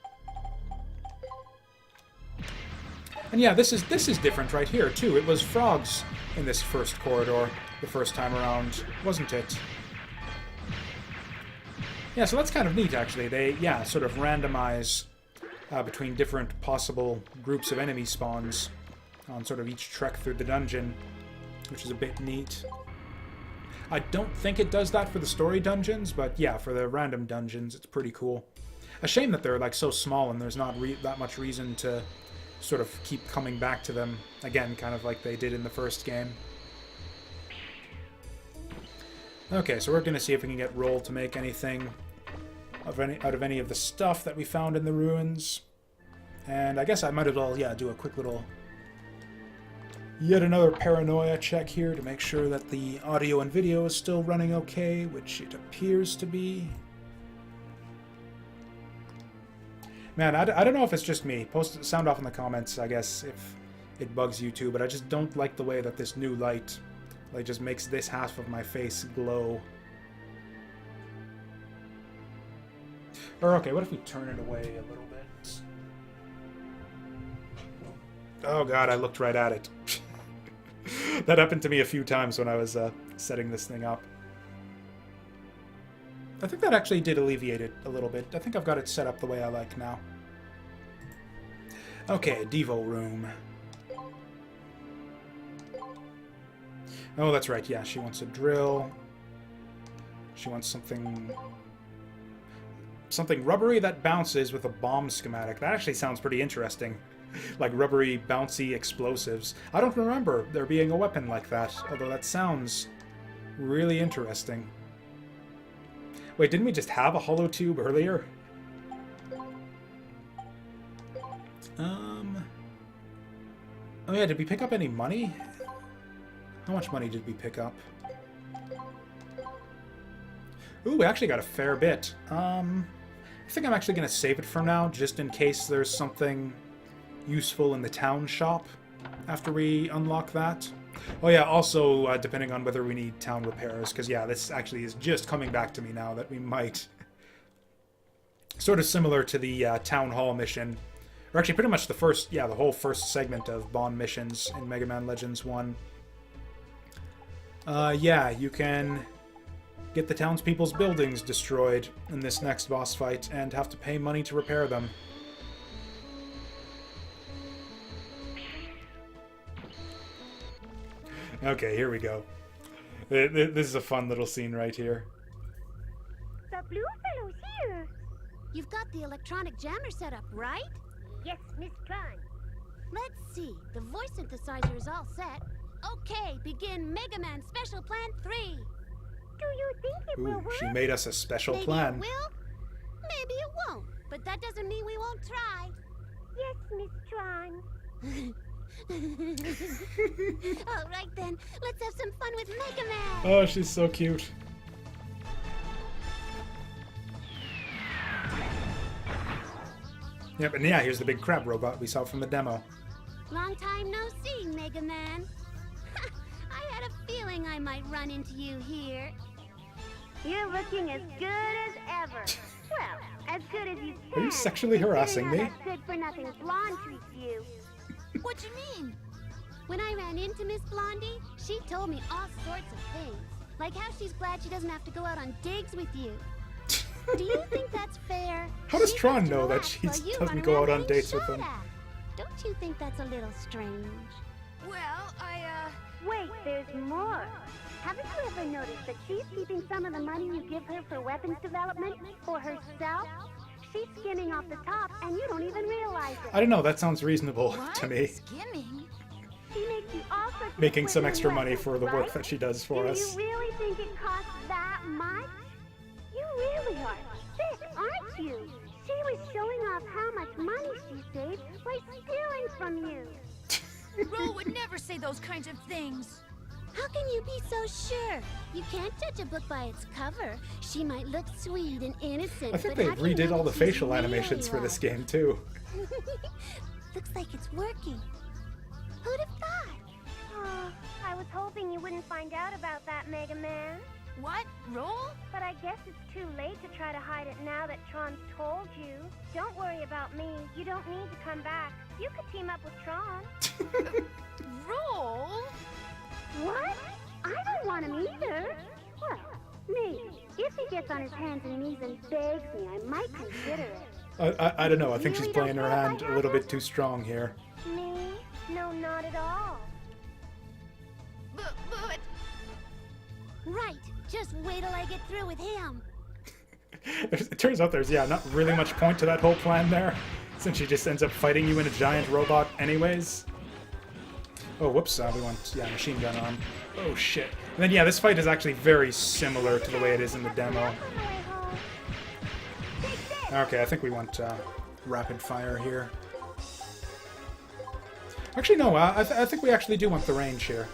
And yeah, this is different right here, too. It was frogs in this first corridor the first time around, wasn't it? Yeah, so that's kind of neat, actually. They, yeah, sort of randomize between different possible groups of enemy spawns on sort of each trek through the dungeon, which is a bit neat. I don't think it does that for the story dungeons, but yeah, for the random dungeons, it's pretty cool. A shame that they're like so small and there's not that much reason to sort of keep coming back to them again, kind of like they did in the first game. Okay, so we're gonna see if we can get roll to make anything out of any of the stuff that we found in the ruins. And I guess I might as well, yeah, do a quick little yet another paranoia check here to make sure that the audio and video is still running okay, which it appears to be. Man, I don't know if it's just me. Sound off in the comments, I guess, if it bugs you too, but I just don't like the way that this new light, like, just makes this half of my face glow. Or, okay, what if we turn it away a little bit? Oh god, I looked right at it. That happened to me a few times when I was setting this thing up. I think that actually did alleviate it a little bit. I think I've got it set up the way I like now. Okay, Devo room. Oh, that's right, yeah, she wants a drill. She wants something rubbery that bounces with a bomb schematic. That actually sounds pretty interesting. Like rubbery, bouncy explosives. I don't remember there being a weapon like that, although that sounds really interesting. Wait, didn't we just have a hollow tube earlier? Oh yeah, did we pick up any money? How much money did we pick up? Ooh, we actually got a fair bit. I think I'm actually going to save it for now, just in case there's something useful in the town shop after we unlock that. Oh yeah, also depending on whether we need town repairs, because yeah, this actually is just coming back to me now that we might. Sort of similar to the town hall mission, or actually pretty much the whole first segment of Bond missions in Mega Man Legends 1. Yeah, you can get the townspeople's buildings destroyed in this next boss fight and have to pay money to repair them. Okay, here we go. This is a fun little scene right here. The blue fellow's here. You've got the electronic jammer set up, right? Yes, Miss Tron. Let's see. The voice synthesizer is all set. Okay, begin Mega Man Special Plan 3. Do you think it will Ooh, work? she made us a special Maybe plan. it will, maybe it won't. But that doesn't mean we won't try. Yes, Miss Tron. All right then, let's have some fun with Mega Man. Oh, she's so cute. Yep, and yeah, here's the big crab robot we saw from the demo. Long time no see, Mega Man. I had a feeling I might run into you here. You're looking as good as ever. Well, as good as you can. Are you sexually harassing me? That good-for-nothing blonde treats you. What do you mean? When I ran into Miss Blondie, she told me all sorts of things. Like how she's glad she doesn't have to go out on digs with you. Do you think that's fair? How does She Tron has to know that relax she while you doesn't run go around out on getting dates with shot him? at? Don't you think that's a little strange? Well, Wait, there's more. Haven't you ever noticed that she's keeping some of the money you give her for weapons development for herself? She's skimming off the top, and you don't even realize it. I don't know, that sounds reasonable what? to me. Skimming? She makes you all sorts of Making some equipment extra money weapons, for the right? work that she does for Do us. you really think it costs that much? You really are sick, aren't you? She was showing off how much money she saved by stealing from you. Ro would never say those kinds of things. How can you be so sure? You can't judge a book by its cover. She might look sweet and innocent, I think but they how do you redid know all the what she's facial animations for really this game too. like? Looks like it's working. Who'd have thought? Oh, I was hoping you wouldn't find out about that, Mega Man. What? Roll? But I guess it's too late to try to hide it now that Tron's told you. Don't worry about me. You don't need to come back. You could team up with Tron. Roll? What? I don't want him either. Well, maybe. If he gets on his hands and knees and begs me, I might consider it. I don't know, I think she's Really playing don't her care if I hand a have little him? bit too strong here. Me? No, not at all. But... Right. Just wait till I get through with him. It turns out there's, yeah, not really much point to that whole plan there, since she just ends up fighting you in a giant robot anyways. Oh, whoops, we want, yeah, machine gun arm. Oh, shit. And then, yeah, this fight is actually very similar to the way it is in the demo. On the way home. Take this! Okay, I think we want rapid fire here. Actually, no, I think we actually do want the range here.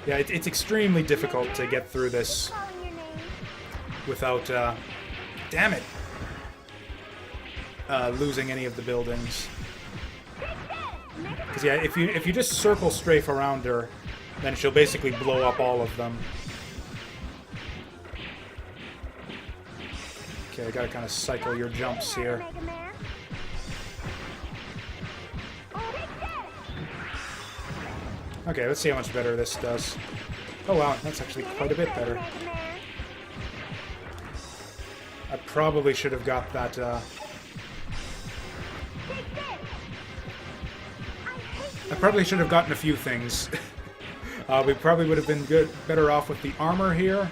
Yeah, it's extremely difficult to get through this. Calling your name. without, damn it, losing any of the buildings. Because yeah, if you just circle strafe around her, then she'll basically blow up all of them. Okay, I gotta kind of cycle your jumps here. Okay, let's see how much better this does. Oh wow, that's actually quite a bit better. I probably should have got that, I probably should have gotten a few things. We probably would have been better off with the armor here.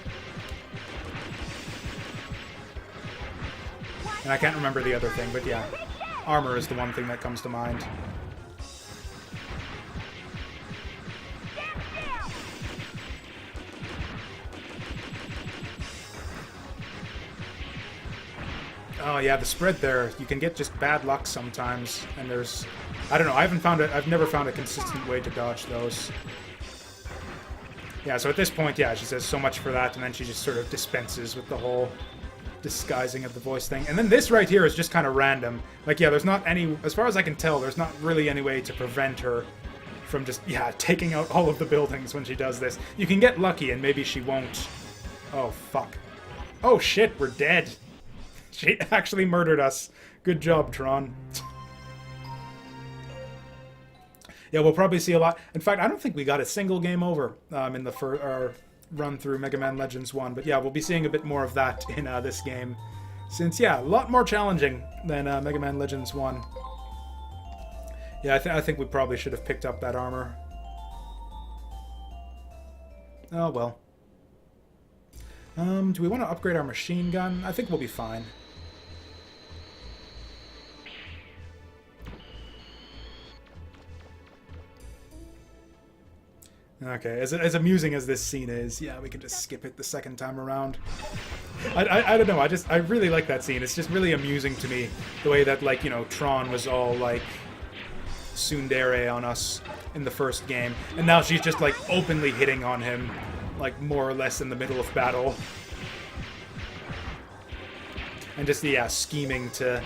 And I can't remember the other thing, but yeah. Armor is the one thing that comes to mind. Oh yeah, the spread there, you can get just bad luck sometimes, and there's... I don't know, I've never found a consistent way to dodge those. Yeah, so at this point, yeah, she says so much for that, and then she just sort of dispenses with the whole disguising of the voice thing. And then this right here is just kind of random. Like, yeah, there's not any... As far as I can tell, there's not really any way to prevent her from just, yeah, taking out all of the buildings when she does this. You can get lucky, and maybe she won't... Oh, fuck. Oh, shit, we're dead. She actually murdered us. Good job, Tron. Yeah, we'll probably see a lot. In fact, I don't think we got a single game over in the run through Mega Man Legends 1. But yeah, we'll be seeing a bit more of that in this game. Since, yeah, a lot more challenging than Mega Man Legends 1. Yeah, I think we probably should have picked up that armor. Oh, well. Do we want to upgrade our machine gun? I think we'll be fine. Okay, as amusing as this scene is, yeah, we can just skip it the second time around. I don't know, I really like that scene. It's just really amusing to me, the way that, like, you know, Tron was all, like, tsundere on us in the first game, and now she's just, like, openly hitting on him, like, more or less in the middle of battle. And just, yeah, scheming to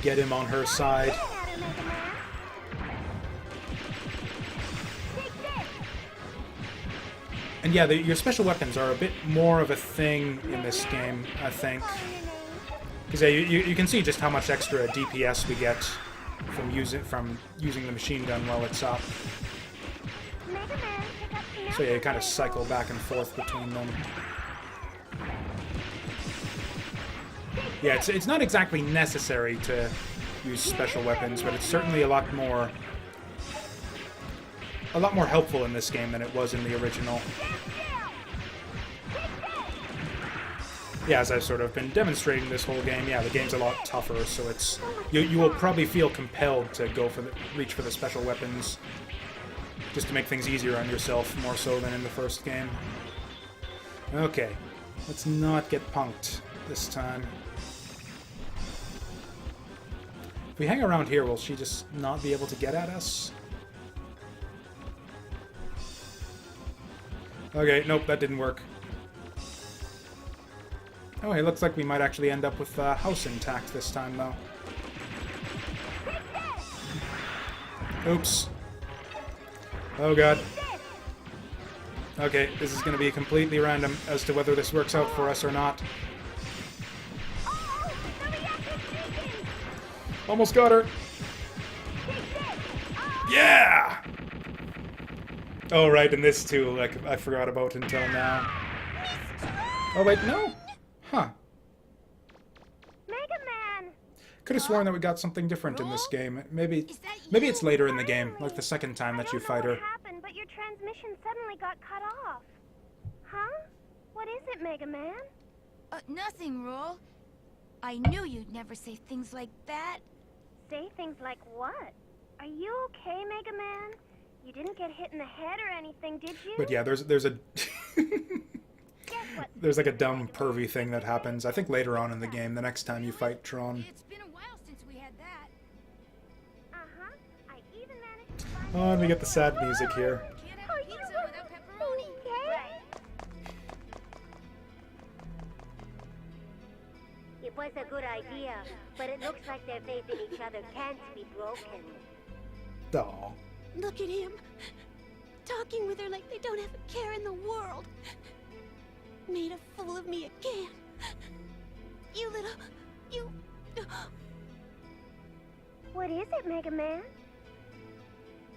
get him on her side. And yeah, your special weapons are a bit more of a thing in this game, I think. Because yeah, you can see just how much extra DPS we get from using the machine gun while it's up. So yeah, you kind of cycle back and forth between them. Yeah, it's not exactly necessary to use special weapons, but it's certainly a lot more helpful in this game than it was in the original. Yeah, as I've sort of been demonstrating this whole game, yeah, the game's a lot tougher, so it's you will probably feel compelled to go for reach for the special weapons just to make things easier on yourself, more so than in the first game. Okay, let's not get punked this time. If we hang around here, will she just not be able to get at us? Okay, nope, that didn't work. Oh, it looks like we might actually end up with the house intact this time, though. Oops. Oh, God. Okay, this is going to be completely random as to whether this works out for us or not. Almost got her. Yeah! Oh, right, and this too, like, I forgot about until now. Oh, wait, no? Huh. Mega Man! Could have sworn that we got something different in this game. Maybe it's later in the game, like the second time that you fight her. I don't know what happened, but your transmission suddenly got cut off. Huh? What is it, Mega Man? Nothing, Roll. I knew you'd never say things like that. Say things like what? Are you okay, Mega Man? You didn't get hit in the head or anything, did you? But yeah, there's a there's like a dumb pervy thing that happens. I think later on in the game, the next time you fight Tron. It's been a while since we had that. Uh-huh. I even managed to find... Oh, and we get the sad music here. Can't have pizza without pepperoni. idea, but it looks like their faith in each other can't be broken. Aw. Look at him. Talking with her like they don't have a care in the world. Made a fool of me again. You little... You... What is it, Mega Man?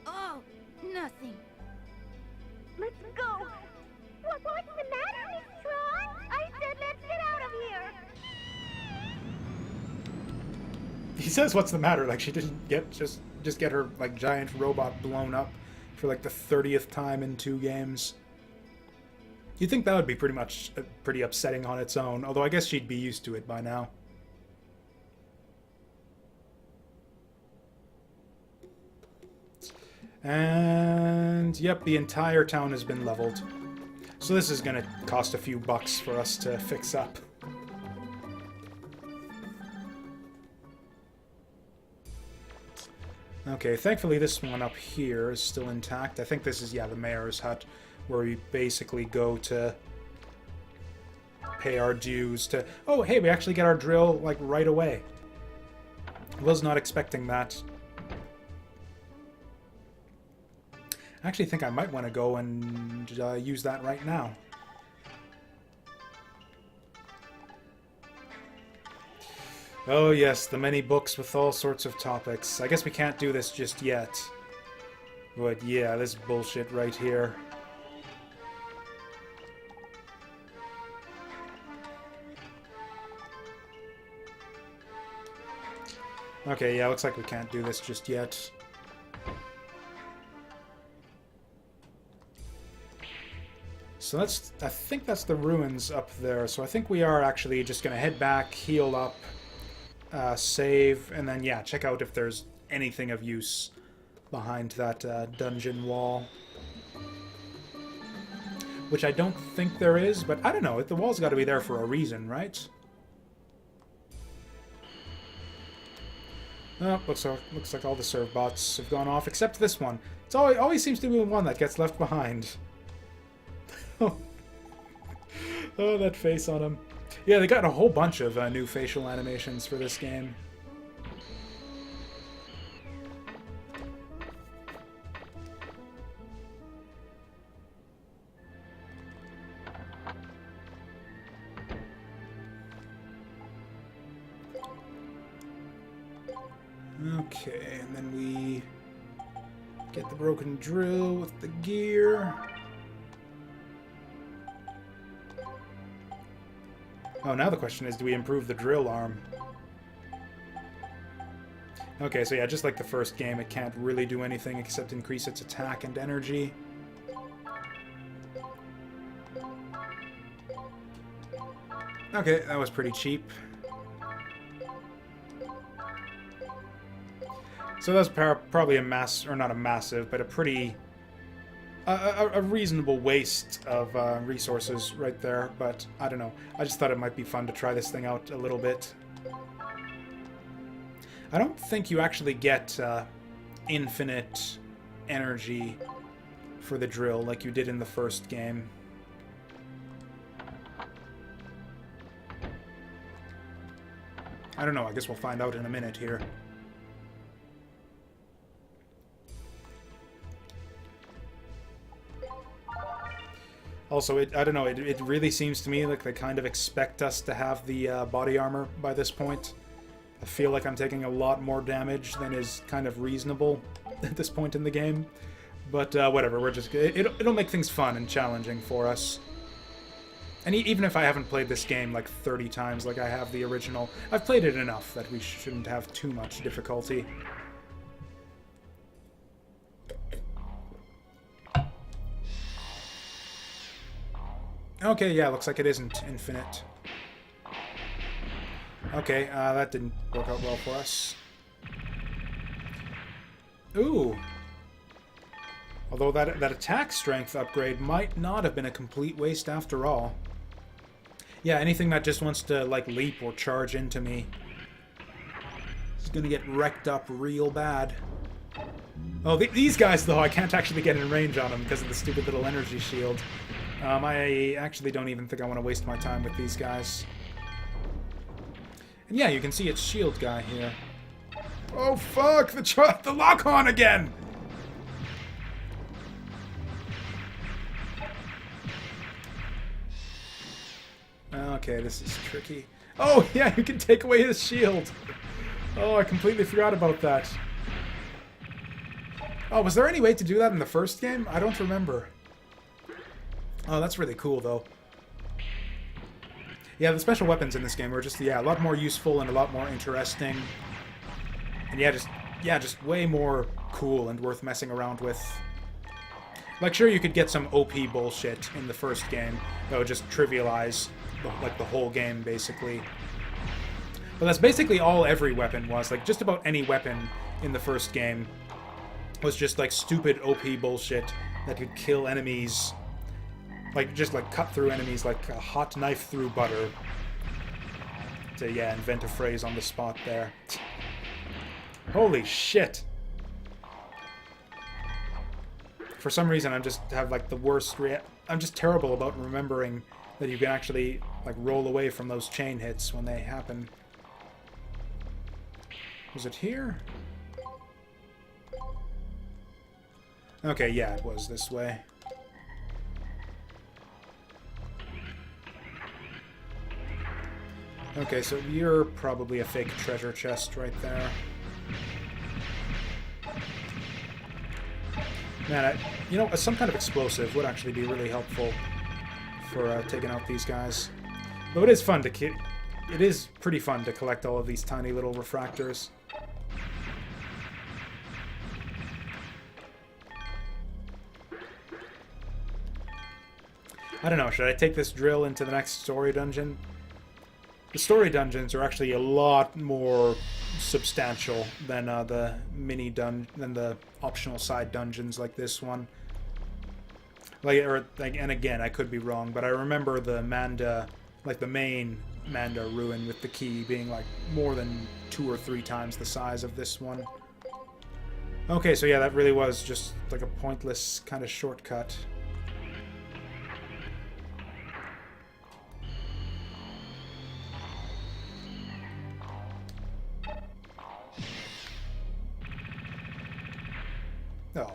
Oh, nothing. Let's go! What's the matter, Miss Tron? I said let's get out of here! He says, "What's the matter?" Like she didn't get just get her like giant robot blown up for like the 30th time in 2 games. You'd think that would be pretty upsetting on its own. Although I guess she'd be used to it by now. And yep, the entire town has been leveled. So this is gonna cost a few bucks for us to fix up. Okay, thankfully this one up here is still intact. I think this is, yeah, the mayor's hut, where we basically go to pay our dues to... Oh, hey, we actually get our drill, like, right away. Was not expecting that. I actually think I might want to go and use that right now. Oh yes, the many books with all sorts of topics. I guess we can't do this just yet. But yeah, this bullshit right here. Okay, yeah, looks like we can't do this just yet. So that's, I think that's the ruins up there. So I think we are actually just going to head back, heal up, save, and then, yeah, check out if there's anything of use behind that dungeon wall. Which I don't think there is, but I don't know. The wall's got to be there for a reason, right? Oh, looks like all the serve bots have gone off, except this one. It's always seems to be the one that gets left behind. Oh, that face on him. Yeah, they got a whole bunch of new facial animations for this game. Okay, and then we get the broken drill with the gear. Oh, now the question is, do we improve the drill arm? Okay, so yeah, just like the first game, it can't really do anything except increase its attack and energy. Okay, that was pretty cheap. So that's probably a not a massive, but a pretty... a reasonable waste of resources right there, but I don't know. I just thought it might be fun to try this thing out a little bit. I don't think you actually get infinite energy for the drill like you did in the first game. I don't know, I guess we'll find out in a minute here. Also, I don't know, it really seems to me like they kind of expect us to have the body armor by this point. I feel like I'm taking a lot more damage than is kind of reasonable at this point in the game. But whatever, we're just... It'll make things fun and challenging for us. And even if I haven't played this game like 30 times like I have the original, I've played it enough that we shouldn't have too much difficulty. Okay, yeah, looks like it isn't infinite. Okay, that didn't work out well for us. Ooh. Although that attack strength upgrade might not have been a complete waste after all. Yeah, anything that just wants to, like, leap or charge into me is gonna get wrecked up real bad. Oh, these guys, though, I can't actually get in range on them because of the stupid little energy shield. I actually don't even think I want to waste my time with these guys. And yeah, you can see its shield guy here. Oh fuck! The lock-on again! Okay, this is tricky. Oh yeah, you can take away his shield! Oh, I completely forgot about that. Oh, was there any way to do that in the first game? I don't remember. Oh, that's really cool, though. Yeah, the special weapons in this game were just, yeah, a lot more useful and a lot more interesting. And yeah, just way more cool and worth messing around with. Like, sure, you could get some OP bullshit in the first game that would just trivialize, like, the whole game, basically. But that's basically all every weapon was. Like, just about any weapon in the first game was just, like, stupid OP bullshit that could kill enemies. Like, just, like, cut through enemies like a hot knife through butter. To, yeah, invent a phrase on the spot there. Holy shit! For some reason, I just have, like, the worst I'm just terrible about remembering that you can actually, like, roll away from those chain hits when they happen. Was it here? Okay, yeah, it was this way. Okay, so you're probably a fake treasure chest right there. Man, you know, some kind of explosive would actually be really helpful for taking out these guys. Though it is fun to it is pretty fun to collect all of these tiny little refractors. I don't know, should I take this drill into the next story dungeon? The story dungeons are actually a lot more substantial than the than the optional side dungeons like this one. And again, I could be wrong, but I remember the Manda, like the main Manda ruin with the key being like more than 2 or 3 times the size of this one. Okay, so yeah, that really was just like a pointless kind of shortcut. Oh.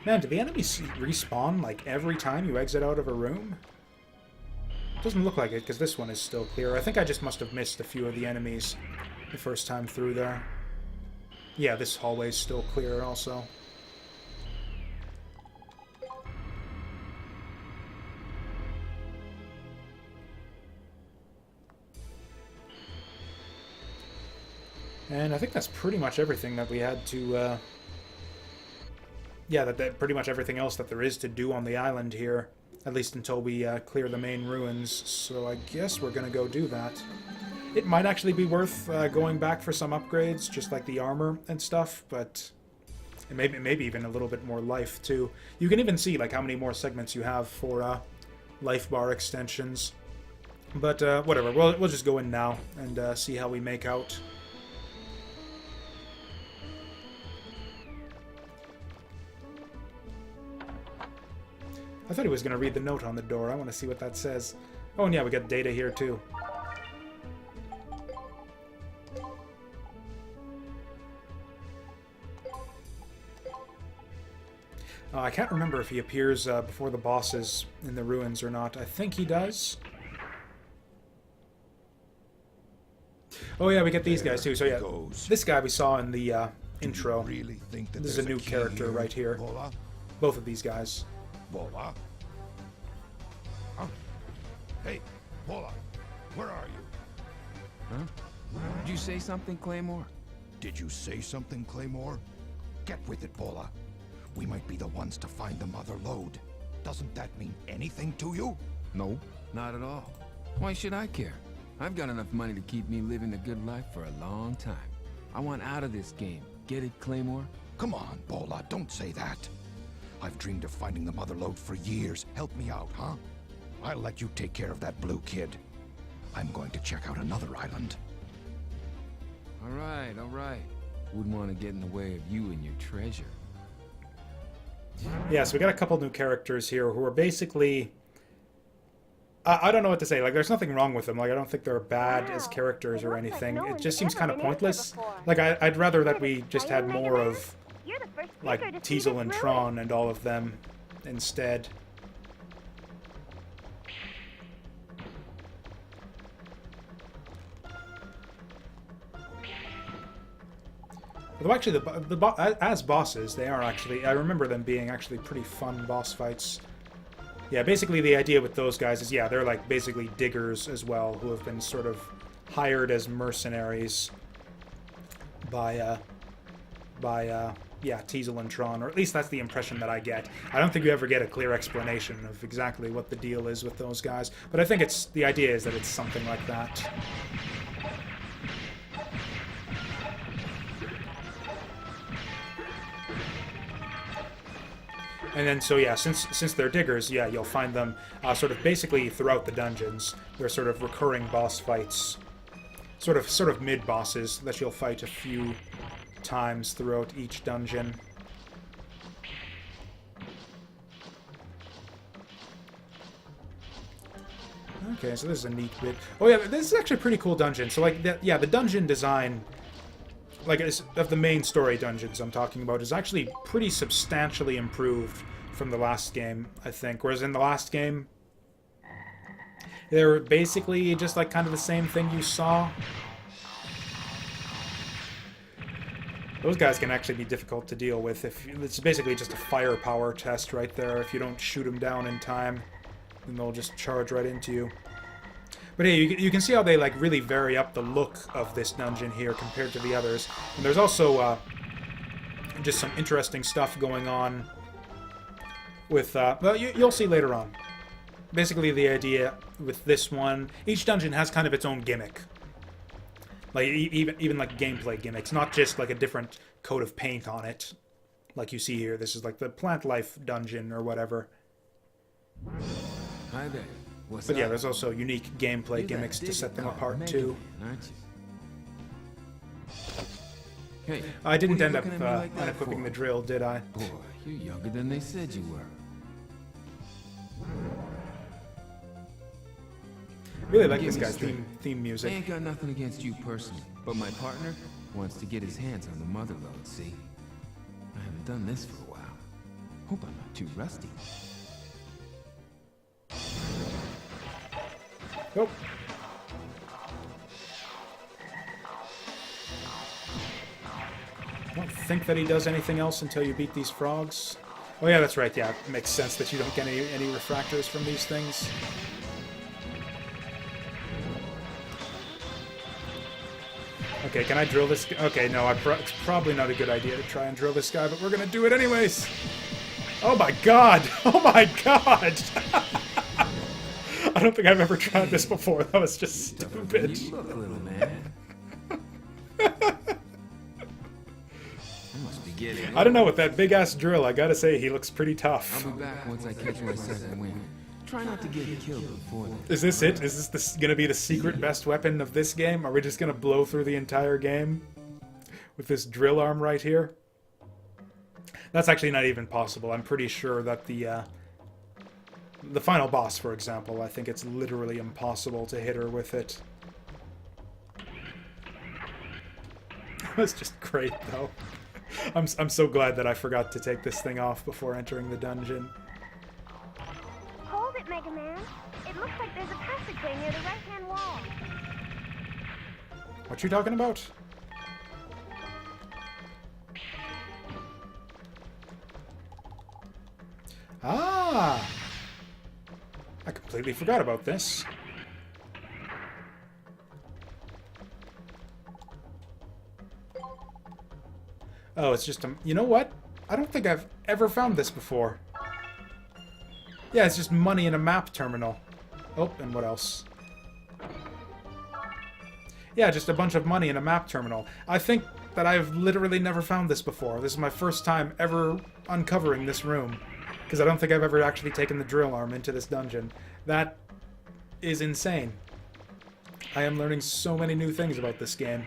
Man, do the enemies respawn, like, every time you exit out of a room? Doesn't look like it, because this one is still clear. I think I just must have missed a few of the enemies the first time through there. Yeah, this hallway's still clear, also. And I think that's pretty much everything that we had to, yeah, that pretty much everything else that there is to do on the island here. At least until we clear the main ruins. So I guess we're gonna go do that. It might actually be worth going back for some upgrades, just like the armor and stuff, but maybe even a little bit more life, too. You can even see, like, how many more segments you have for life bar extensions. But, whatever. We'll just go in now and see how we make out. I thought he was going to read the note on the door. I want to see what that says. Oh, and yeah, we got data here, too. I can't remember if he appears before the bosses in the ruins or not. I think he does. Oh, yeah, we get these guys, too. So, yeah, this guy we saw in the intro. Really think that this is a new character right here. Bola? Both of these guys. Bola? Huh? Hey, Bola, where are you? Huh? Did you say something, Claymore? Did you say something, Claymore? Get with it, Bola. We might be the ones to find the mother lode. Doesn't that mean anything to you? No, not at all. Why should I care? I've got enough money to keep me living a good life for a long time. I want out of this game. Get it, Claymore? Come on, Bola, don't say that. I've dreamed of finding the mother lode for years. Help me out, huh? I'll let you take care of that blue kid. I'm going to check out another island. All right, all right. Wouldn't want to get in the way of you and your treasure. Yeah, so we got a couple new characters here who are basically... I don't know what to say. Like, there's nothing wrong with them. Like, I don't think they're bad as Wow. characters It or looks like anything. no It one's just seems ever kind of been in here pointless. before. Like, I'd rather that Isn't we it just had exciting, more Mega Man? of, You're the first like, speaker to see Teasel this and ruin. Tron and all of them instead. Although actually, as bosses, they are actually... I remember them being actually pretty fun boss fights. Yeah, basically the idea with those guys is, yeah, they're like basically diggers as well, who have been sort of hired as mercenaries by yeah, Teasel and Tron, or at least that's the impression that I get. I don't think you ever get a clear explanation of exactly what the deal is with those guys, but I think the idea is that it's something like that. And then, so yeah, since they're diggers, yeah, you'll find them sort of basically throughout the dungeons. They're sort of recurring boss fights, sort of mid-bosses that you'll fight a few times throughout each dungeon. Okay, so this is a neat bit. Oh yeah, this is actually a pretty cool dungeon. So like, yeah, the dungeon design, like of the main story dungeons I'm talking about, is actually pretty substantially improved from the last game, I think. Whereas in the last game, they're basically just like kind of the same thing you saw. Those guys can actually be difficult to deal with. It's basically just a firepower test right there. If you don't shoot them down in time, then they'll just charge right into you. But hey, you can see how they like really vary up the look of this dungeon here compared to the others. And there's also just some interesting stuff going on with... well, you'll see later on. Basically, the idea with this one, each dungeon has kind of its own gimmick. Like, even like gameplay gimmicks, not just like a different coat of paint on it, like you see here. This is like the plant life dungeon or whatever. Hi there. What's But yeah, up? there's also unique gameplay You're gimmicks that to set them digger apart called too. Mega Man, aren't you? Hey, I didn't what are end you up looking at me like that unequipping for? the drill, did I? Boy, you're younger than they said you were. Really like Get this me guy's straight. theme I music. ain't got nothing against you personally, but my partner wants to get his hands on the mother load, see? I haven't done this for a while. Hope I'm not too rusty. Oh. I don't think that he does anything else until you beat these frogs. Oh yeah, that's right, yeah. It makes sense that you don't get any refractors from these things. Okay, can I drill this guy? Okay, no, it's probably not a good idea to try and drill this guy, but we're gonna do it anyways! Oh my god! Oh my god! I don't think I've ever tried this before. That was just Tougher than stupid. you look, little man. I must be getting I don't know, with that big-ass drill, I gotta say, he looks pretty tough. I'll be back once I catch my second wind. Try not to get killed before then. Is this it? Is this gonna be the secret best weapon of this game? Are we just gonna blow through the entire game with this drill arm right here? That's actually not even possible. I'm pretty sure that the final boss, for example, I think it's literally impossible to hit her with it. That's just great, though. I'm so glad that I forgot to take this thing off before entering the dungeon. Hold it, Mega Man. It looks like there's a passageway near the right-hand wall. What you talking about? Ah! I completely forgot about this. Oh, it's just a... You know what? I don't think I've ever found this before. Yeah, it's just money in a map terminal. Oh, and what else? Yeah, just a bunch of money in a map terminal. I think that I've literally never found this before. This is my first time ever uncovering this room. Because I don't think I've ever actually taken the drill arm into this dungeon. That is insane. I am learning so many new things about this game.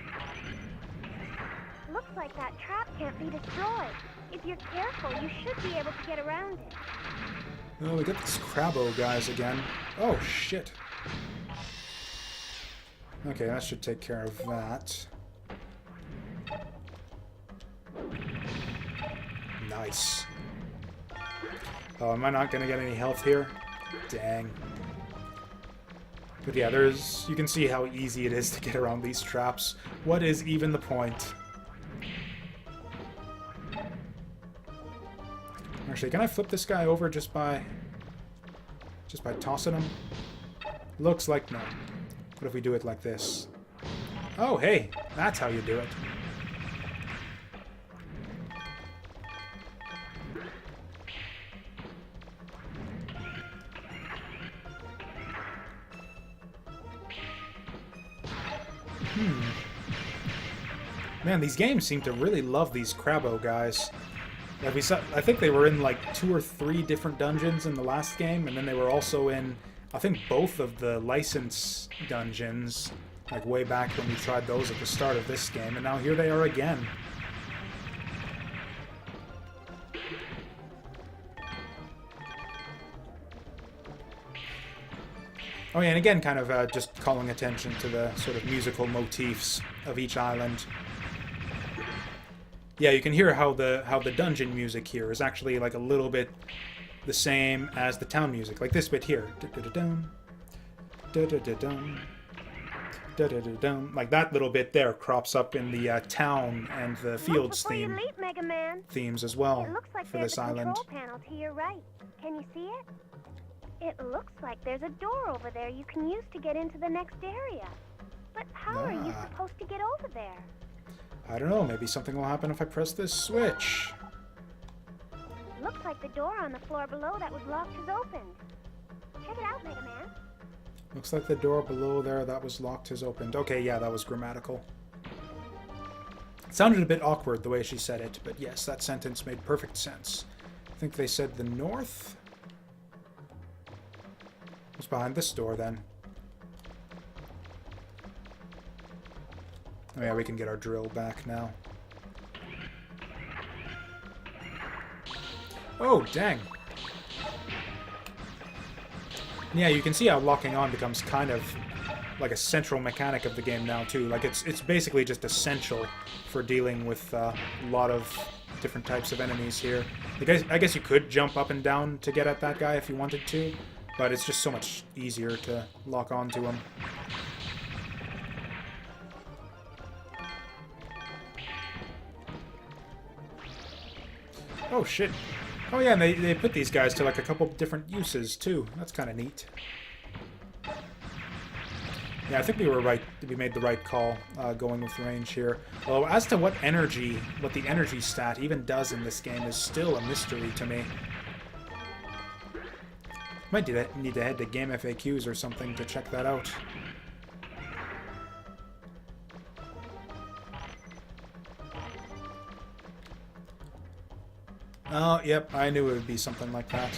Looks like that trap can't be destroyed. If you're careful, you should be able to get around it. Oh, we got these Crabbo guys again. Oh, shit. Okay, that should take care of that. Nice. Oh, am I not going to get any health here? Dang. But yeah, you can see how easy it is to get around these traps. What is even the point? Actually, can I flip this guy over just by tossing him? Looks like no. What if we do it like this? Oh, hey, that's how you do it. Man, these games seem to really love these Crabbo guys. Like we saw, I think they were in like 2 or 3 different dungeons in the last game, and then they were also in, I think, both of the license dungeons, like way back when we tried those at the start of this game, and now here they are again. Oh yeah, and again, kind of just calling attention to the sort of musical motifs of each island. Yeah, you can hear how the dungeon music here is actually like a little bit the same as the town music, like this bit here. Da-da-da-dum, da-da-da-dum, da-da-da-dum. Like that little bit there crops up in the town and the fields theme themes as well for this island. Control panel to your right. Can you see it? It looks like there's a door over there you can use to get into the next area. But how are you supposed to get over there? I don't know, maybe something will happen if I press this switch. Looks like the door on the floor below that was locked is opened. Check it out, Mega Man. Looks like the door below there that was locked has opened. Okay, yeah, that was grammatical. It sounded a bit awkward the way she said it, but yes, that sentence made perfect sense. I think they said the north? What's behind this door, then? Oh yeah, we can get our drill back now. Oh, dang. Yeah, you can see how locking on becomes kind of like a central mechanic of the game now, too. Like, it's basically just essential for dealing with a lot of different types of enemies here. I guess you could jump up and down to get at that guy if you wanted to, but it's just so much easier to lock onto him. Oh, shit. Oh, yeah, and they put these guys to, like, a couple different uses, too. That's kind of neat. Yeah, I think we were right. We made the right call going with range here. Although, as to what the energy stat even does in this game is still a mystery to me. Might need to head to Game FAQs or something to check that out. Oh, yep, I knew it would be something like that.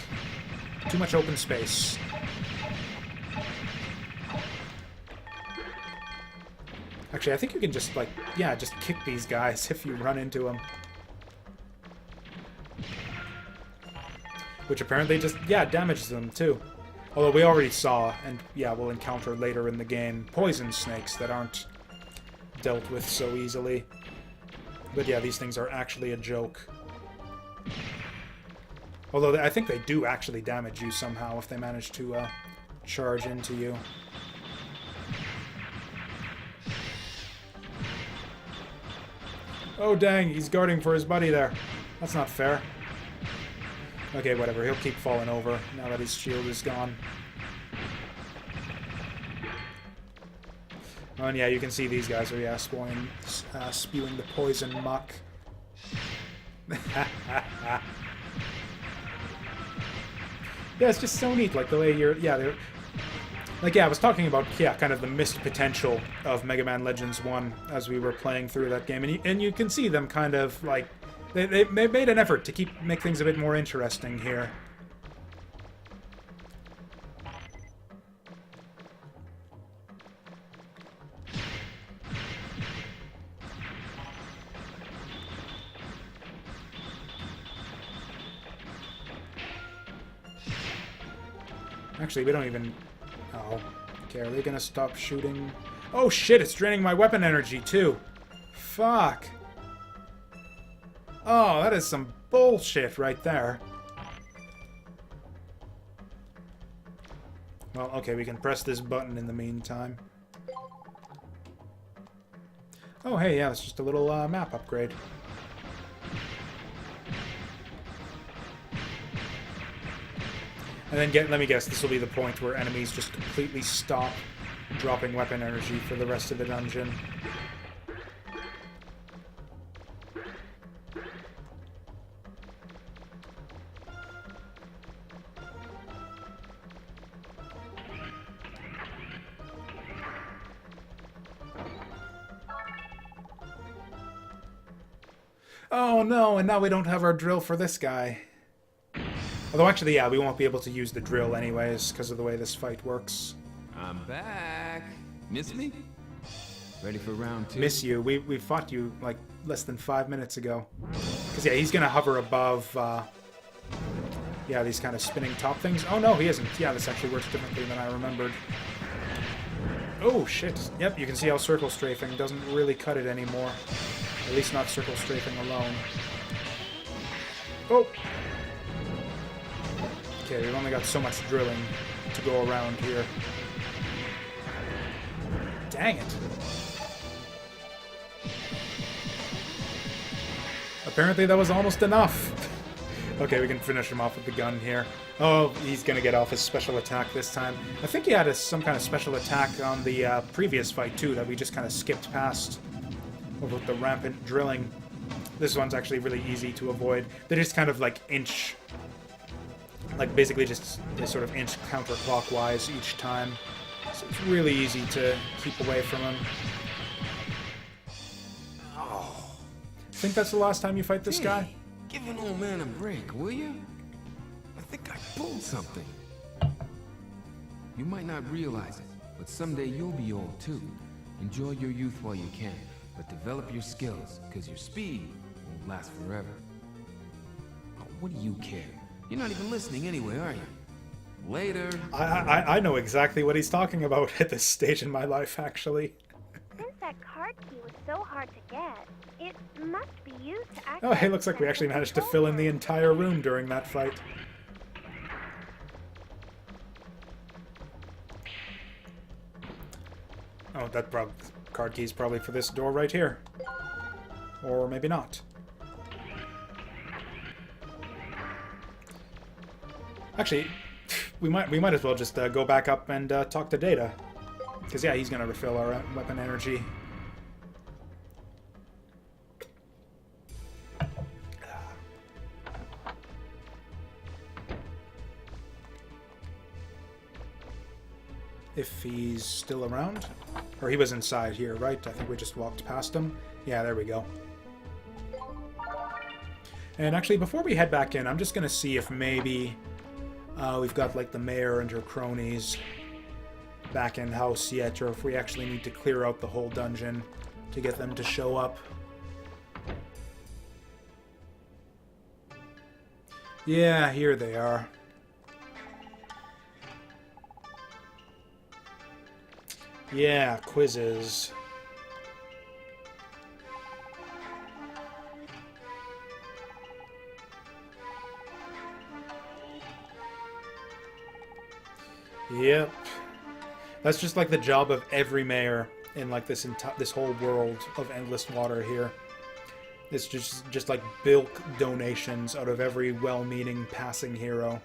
Too much open space. Actually, I think you can just, like, yeah, just kick these guys if you run into them. Which apparently just, yeah, damages them, too. Although we already saw, and, yeah, we'll encounter later in the game, poison snakes that aren't dealt with so easily. But yeah, these things are actually a joke. Although I think they do actually damage you somehow if they manage to charge into you. Oh dang, he's guarding for his buddy there. That's not fair. Okay, whatever, he'll keep falling over now that his shield is gone. Oh, and yeah, you can see these guys are, yeah, spewing the poison muck. Yeah, it's just so neat, like the way they're... Like, yeah, I was talking about, yeah, kind of the missed potential of Mega Man Legends 1 as we were playing through that game, and you can see them kind of, like, they made an effort to make things a bit more interesting here. Actually, we don't even... Oh. Okay, are they gonna stop shooting? Oh shit, it's draining my weapon energy too. Fuck. Oh, that is some bullshit right there. Well, okay, we can press this button in the meantime. Oh, hey, yeah, it's just a little map upgrade. And then let me guess, this will be the point where enemies just completely stop dropping weapon energy for the rest of the dungeon. Oh no, and now we don't have our drill for this guy. Although actually, yeah, we won't be able to use the drill anyways, because of the way this fight works. I'm back. Miss me? Ready for round 2? Miss you. We fought you, like, less than 5 minutes ago. Because, yeah, he's gonna hover above, yeah, these kind of spinning top things. Oh, no, he isn't. Yeah, this actually works differently than I remembered. Oh, shit. Yep, you can see how circle strafing doesn't really cut it anymore. At least not circle strafing alone. Oh! Okay, we've only got so much drilling to go around here. Dang it. Apparently that was almost enough. Okay, we can finish him off with the gun here. Oh, he's gonna get off his special attack this time. I think he had some kind of special attack on the previous fight too that we just kind of skipped past. With the rampant drilling. This one's actually really easy to avoid. They just kind of like inch... Like basically just sort of inch counterclockwise each time. So it's really easy to keep away from him. Oh. I think that's the last time you fight this guy? Give an old man a break, will you? I think I pulled something. You might not realize it, but someday you'll be old too. Enjoy your youth while you can, but develop your skills, because your speed won't last forever. Oh, what do you care? You're not even listening anyway, are you? Later. I know exactly what he's talking about at this stage in my life, actually. Since that card key was so hard to get, it must be used to access... Oh, hey, looks like we actually managed to fill in the entire room during that fight. Oh, that card key's probably for this door right here. Or maybe not. Actually, we might as well just go back up and talk to Data. Because, yeah, he's going to refill our weapon energy. If he's still around. Or he was inside here, right? I think we just walked past him. Yeah, there we go. And actually, before we head back in, I'm just going to see if maybe we've got, like, the mayor and her cronies back in house yet, or if we actually need to clear out the whole dungeon to get them to show up. Yeah, here they are. Yeah, quizzes. Yep. That's just like the job of every mayor in like this whole world of endless water here. It's just like bilk donations out of every well-meaning passing hero.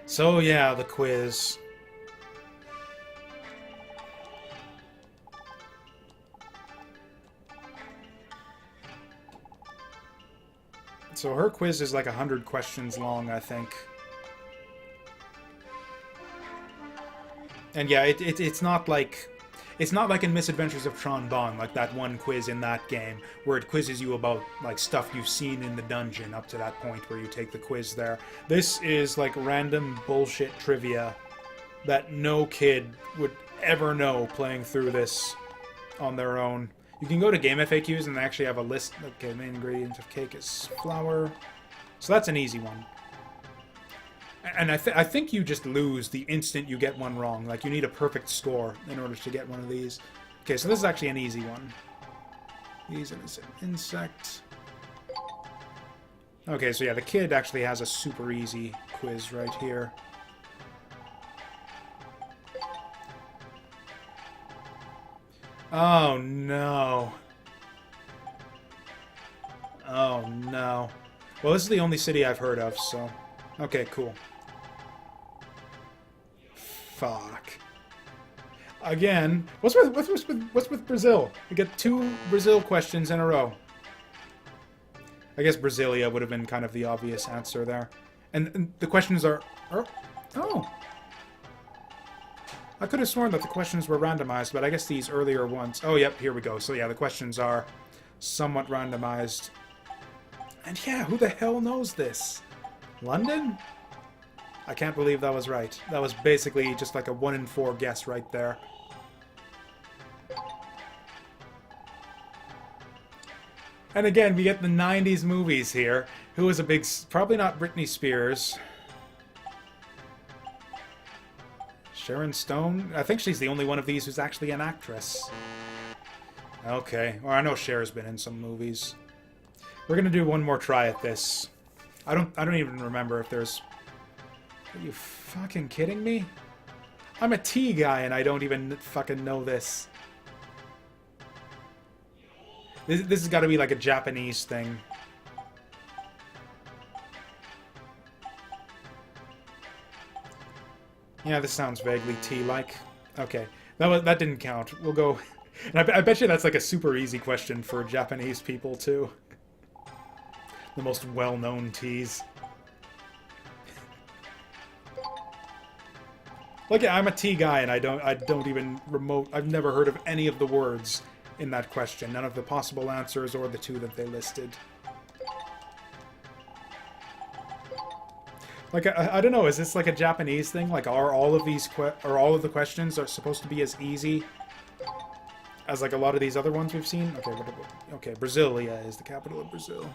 So yeah, the quiz. So her quiz is like 100 questions long, I think. And yeah, it's not like in Misadventures of Tron Bonne, like that one quiz in that game, where it quizzes you about like stuff you've seen in the dungeon up to that point where you take the quiz there. This is like random bullshit trivia that no kid would ever know playing through this on their own. You can go to game FAQs and they actually have a list. Okay, main ingredient of cake is flour. So that's an easy one. And I think you just lose the instant you get one wrong. Like, you need a perfect score in order to get one of these. Okay, so this is actually an easy one. These are an insect. Okay, so yeah, the kid actually has a super easy quiz right here. Oh, no. Oh, no. Well, this is the only city I've heard of, so... Okay, cool. Fuck. Again, what's with Brazil? We get 2 Brazil questions in a row. I guess Brasilia would have been kind of the obvious answer there. And the questions are... Oh. I could have sworn that the questions were randomized, but I guess these earlier ones... Oh, yep, here we go. So yeah, the questions are somewhat randomized. And yeah, who the hell knows this? London? I can't believe that was right. That was basically just like a 1 in 4 guess right there. And again, we get the 90s movies here. Who was a big... Probably not Britney Spears. Sharon Stone? I think she's the only one of these who's actually an actress. Okay. Well, I know Cher's been in some movies. We're gonna do one more try at this. I don't even remember if there's... Are you fucking kidding me? I'm a tea guy and I don't even fucking know this. This has got to be like a Japanese thing. Yeah, this sounds vaguely tea-like. Okay, that didn't count. We'll go... And I bet you that's like a super easy question for Japanese people, too. The most well-known teas. Look, I'm a tea guy, and I don't even I've never heard of any of the words in that question. None of the possible answers or the 2 that they listed. Like, I don't know, is this like a Japanese thing? Like, are all of the questions are supposed to be as easy as like a lot of these other ones we've seen? Okay, Brasilia is the capital of Brazil.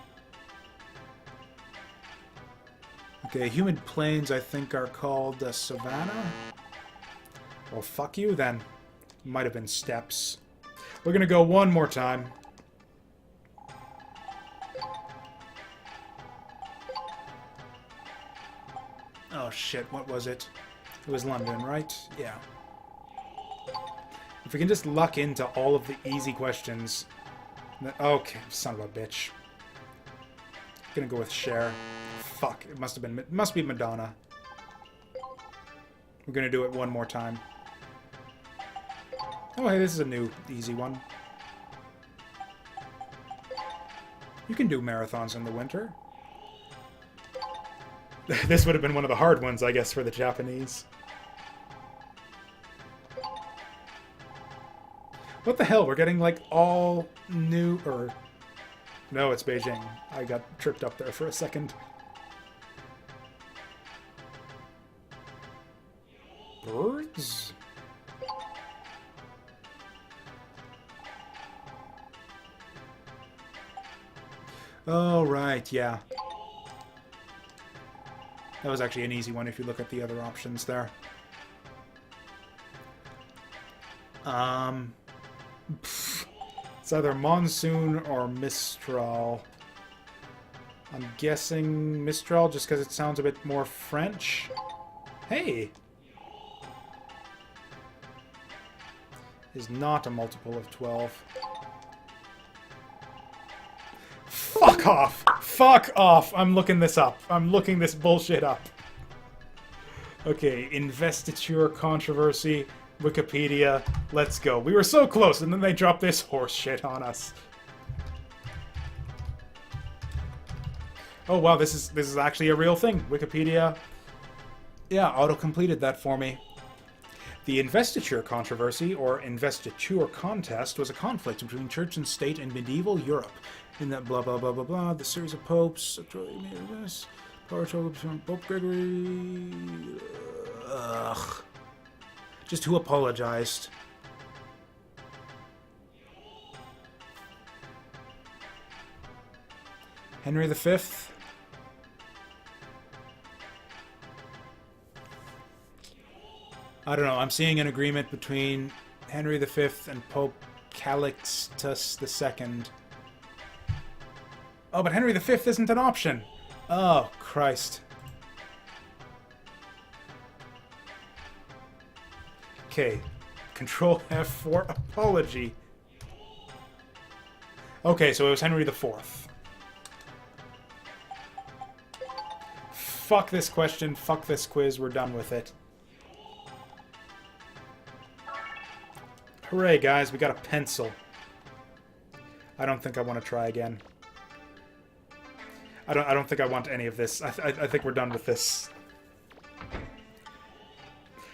Okay, humid plains, I think, are called savanna. Well, fuck you, then. Might have been steppes. We're gonna go one more time. Oh, shit, what was it? It was London, right? Yeah. If we can just luck into all of the easy questions... Okay, son of a bitch. Gonna go with Cher. Fuck, it must be Madonna. We're gonna do it one more time. Oh, hey, this is a new, easy one. You can do marathons in the winter. This would have been one of the hard ones, I guess, for the Japanese. What the hell? We're getting, like, all new... No, it's Beijing. I got tripped up there for a second. Birds? Oh, right, yeah. That was actually an easy one if you look at the other options there. It's either monsoon or mistral. I'm guessing mistral just because it sounds a bit more French. Hey! Is not a multiple of 12. Fuck off! Fuck off! I'm looking this up. I'm looking this bullshit up. Okay, investiture controversy, Wikipedia. Let's go. We were so close, and then they dropped this horse shit on us. Oh wow, this is actually a real thing. Wikipedia, yeah, auto-completed that for me. The investiture controversy, or investiture contest, was a conflict between church and state in medieval Europe. In that blah blah blah blah blah, the series of popes, power struggle between Pope Gregory. Ugh. Just who apologized. Henry V. I don't know. I'm seeing an agreement between Henry V and Pope Calixtus II. Oh, but Henry V isn't an option. Oh, Christ. Okay. Control F for apology. Okay, so it was Henry IV. Fuck this question. Fuck this quiz. We're done with it. Hooray, guys. We got a pencil. I don't think I want to try again. I don't think I want any of this. I think we're done with this.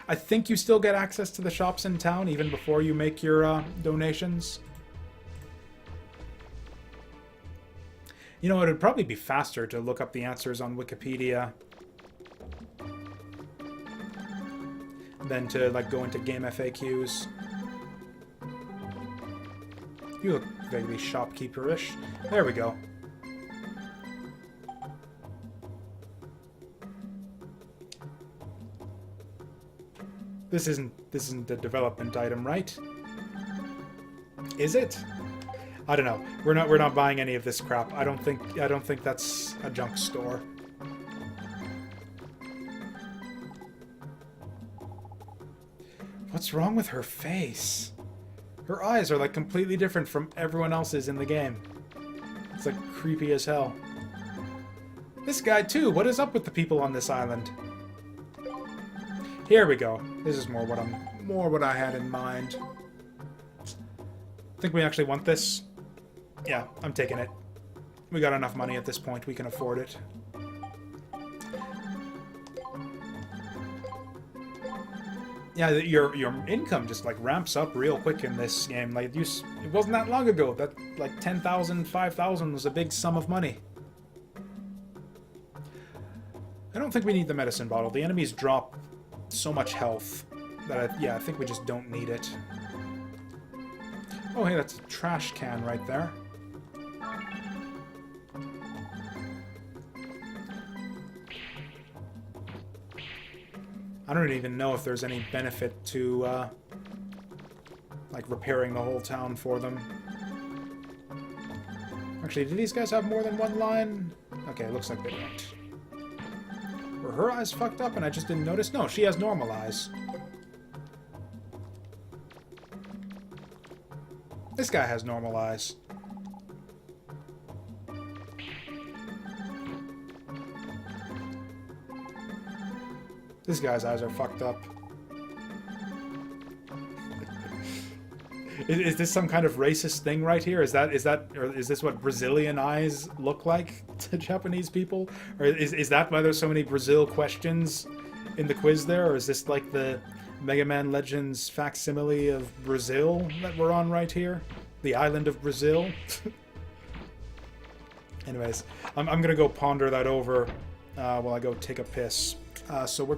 I think you still get access to the shops in town even before you make your donations. You know, it would probably be faster to look up the answers on Wikipedia than to, like, go into game FAQs. You look vaguely shopkeeper-ish. There we go. This isn't a development item, right? Is it? I don't know. We're not buying any of this crap. I don't think that's a junk store. What's wrong with her face? Her eyes are like completely different from everyone else's in the game. It's like creepy as hell. This guy too. What is up with the people on this island? Here we go. This is more what I had in mind. Think we actually want this? Yeah, I'm taking it. We got enough money at this point. We can afford it. Yeah, your income just like ramps up real quick in this game. Like it wasn't that long ago that like 10,000, 5,000 was a big sum of money. I don't think we need the medicine bottle. The enemies drop so much health that I think we just don't need it. Oh, hey, that's a trash can right there. I don't even know if there's any benefit to, like, repairing the whole town for them. Actually, do these guys have more than one line? Okay, it looks like they don't. Were her eyes fucked up and I just didn't notice? No, she has normal eyes. This guy has normal eyes. This guy's eyes are fucked up. Is this some kind of racist thing right here? Is this what Brazilian eyes look like to Japanese people? Or is that why there's so many Brazil questions in the quiz there? Or is this like the Mega Man Legends facsimile of Brazil that we're on right here? The island of Brazil? Anyways, I'm gonna go ponder that over while I go take a piss. So we're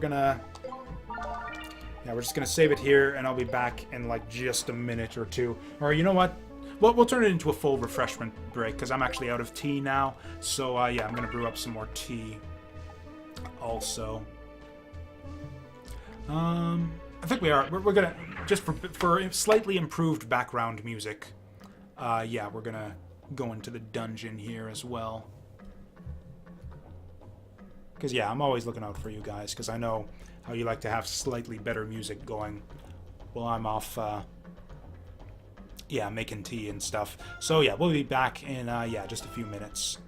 just gonna save it here, and I'll be back in like just a minute or two. Or you know what? We'll turn it into a full refreshment break because I'm actually out of tea now. So yeah, I'm gonna brew up some more tea. Also, I think we are. We're gonna just for slightly improved background music. Yeah, we're gonna go into the dungeon here as well. Because, yeah, I'm always looking out for you guys, because I know how you like to have slightly better music going while I'm off, yeah, making tea and stuff. So, yeah, we'll be back in, yeah, just a few minutes.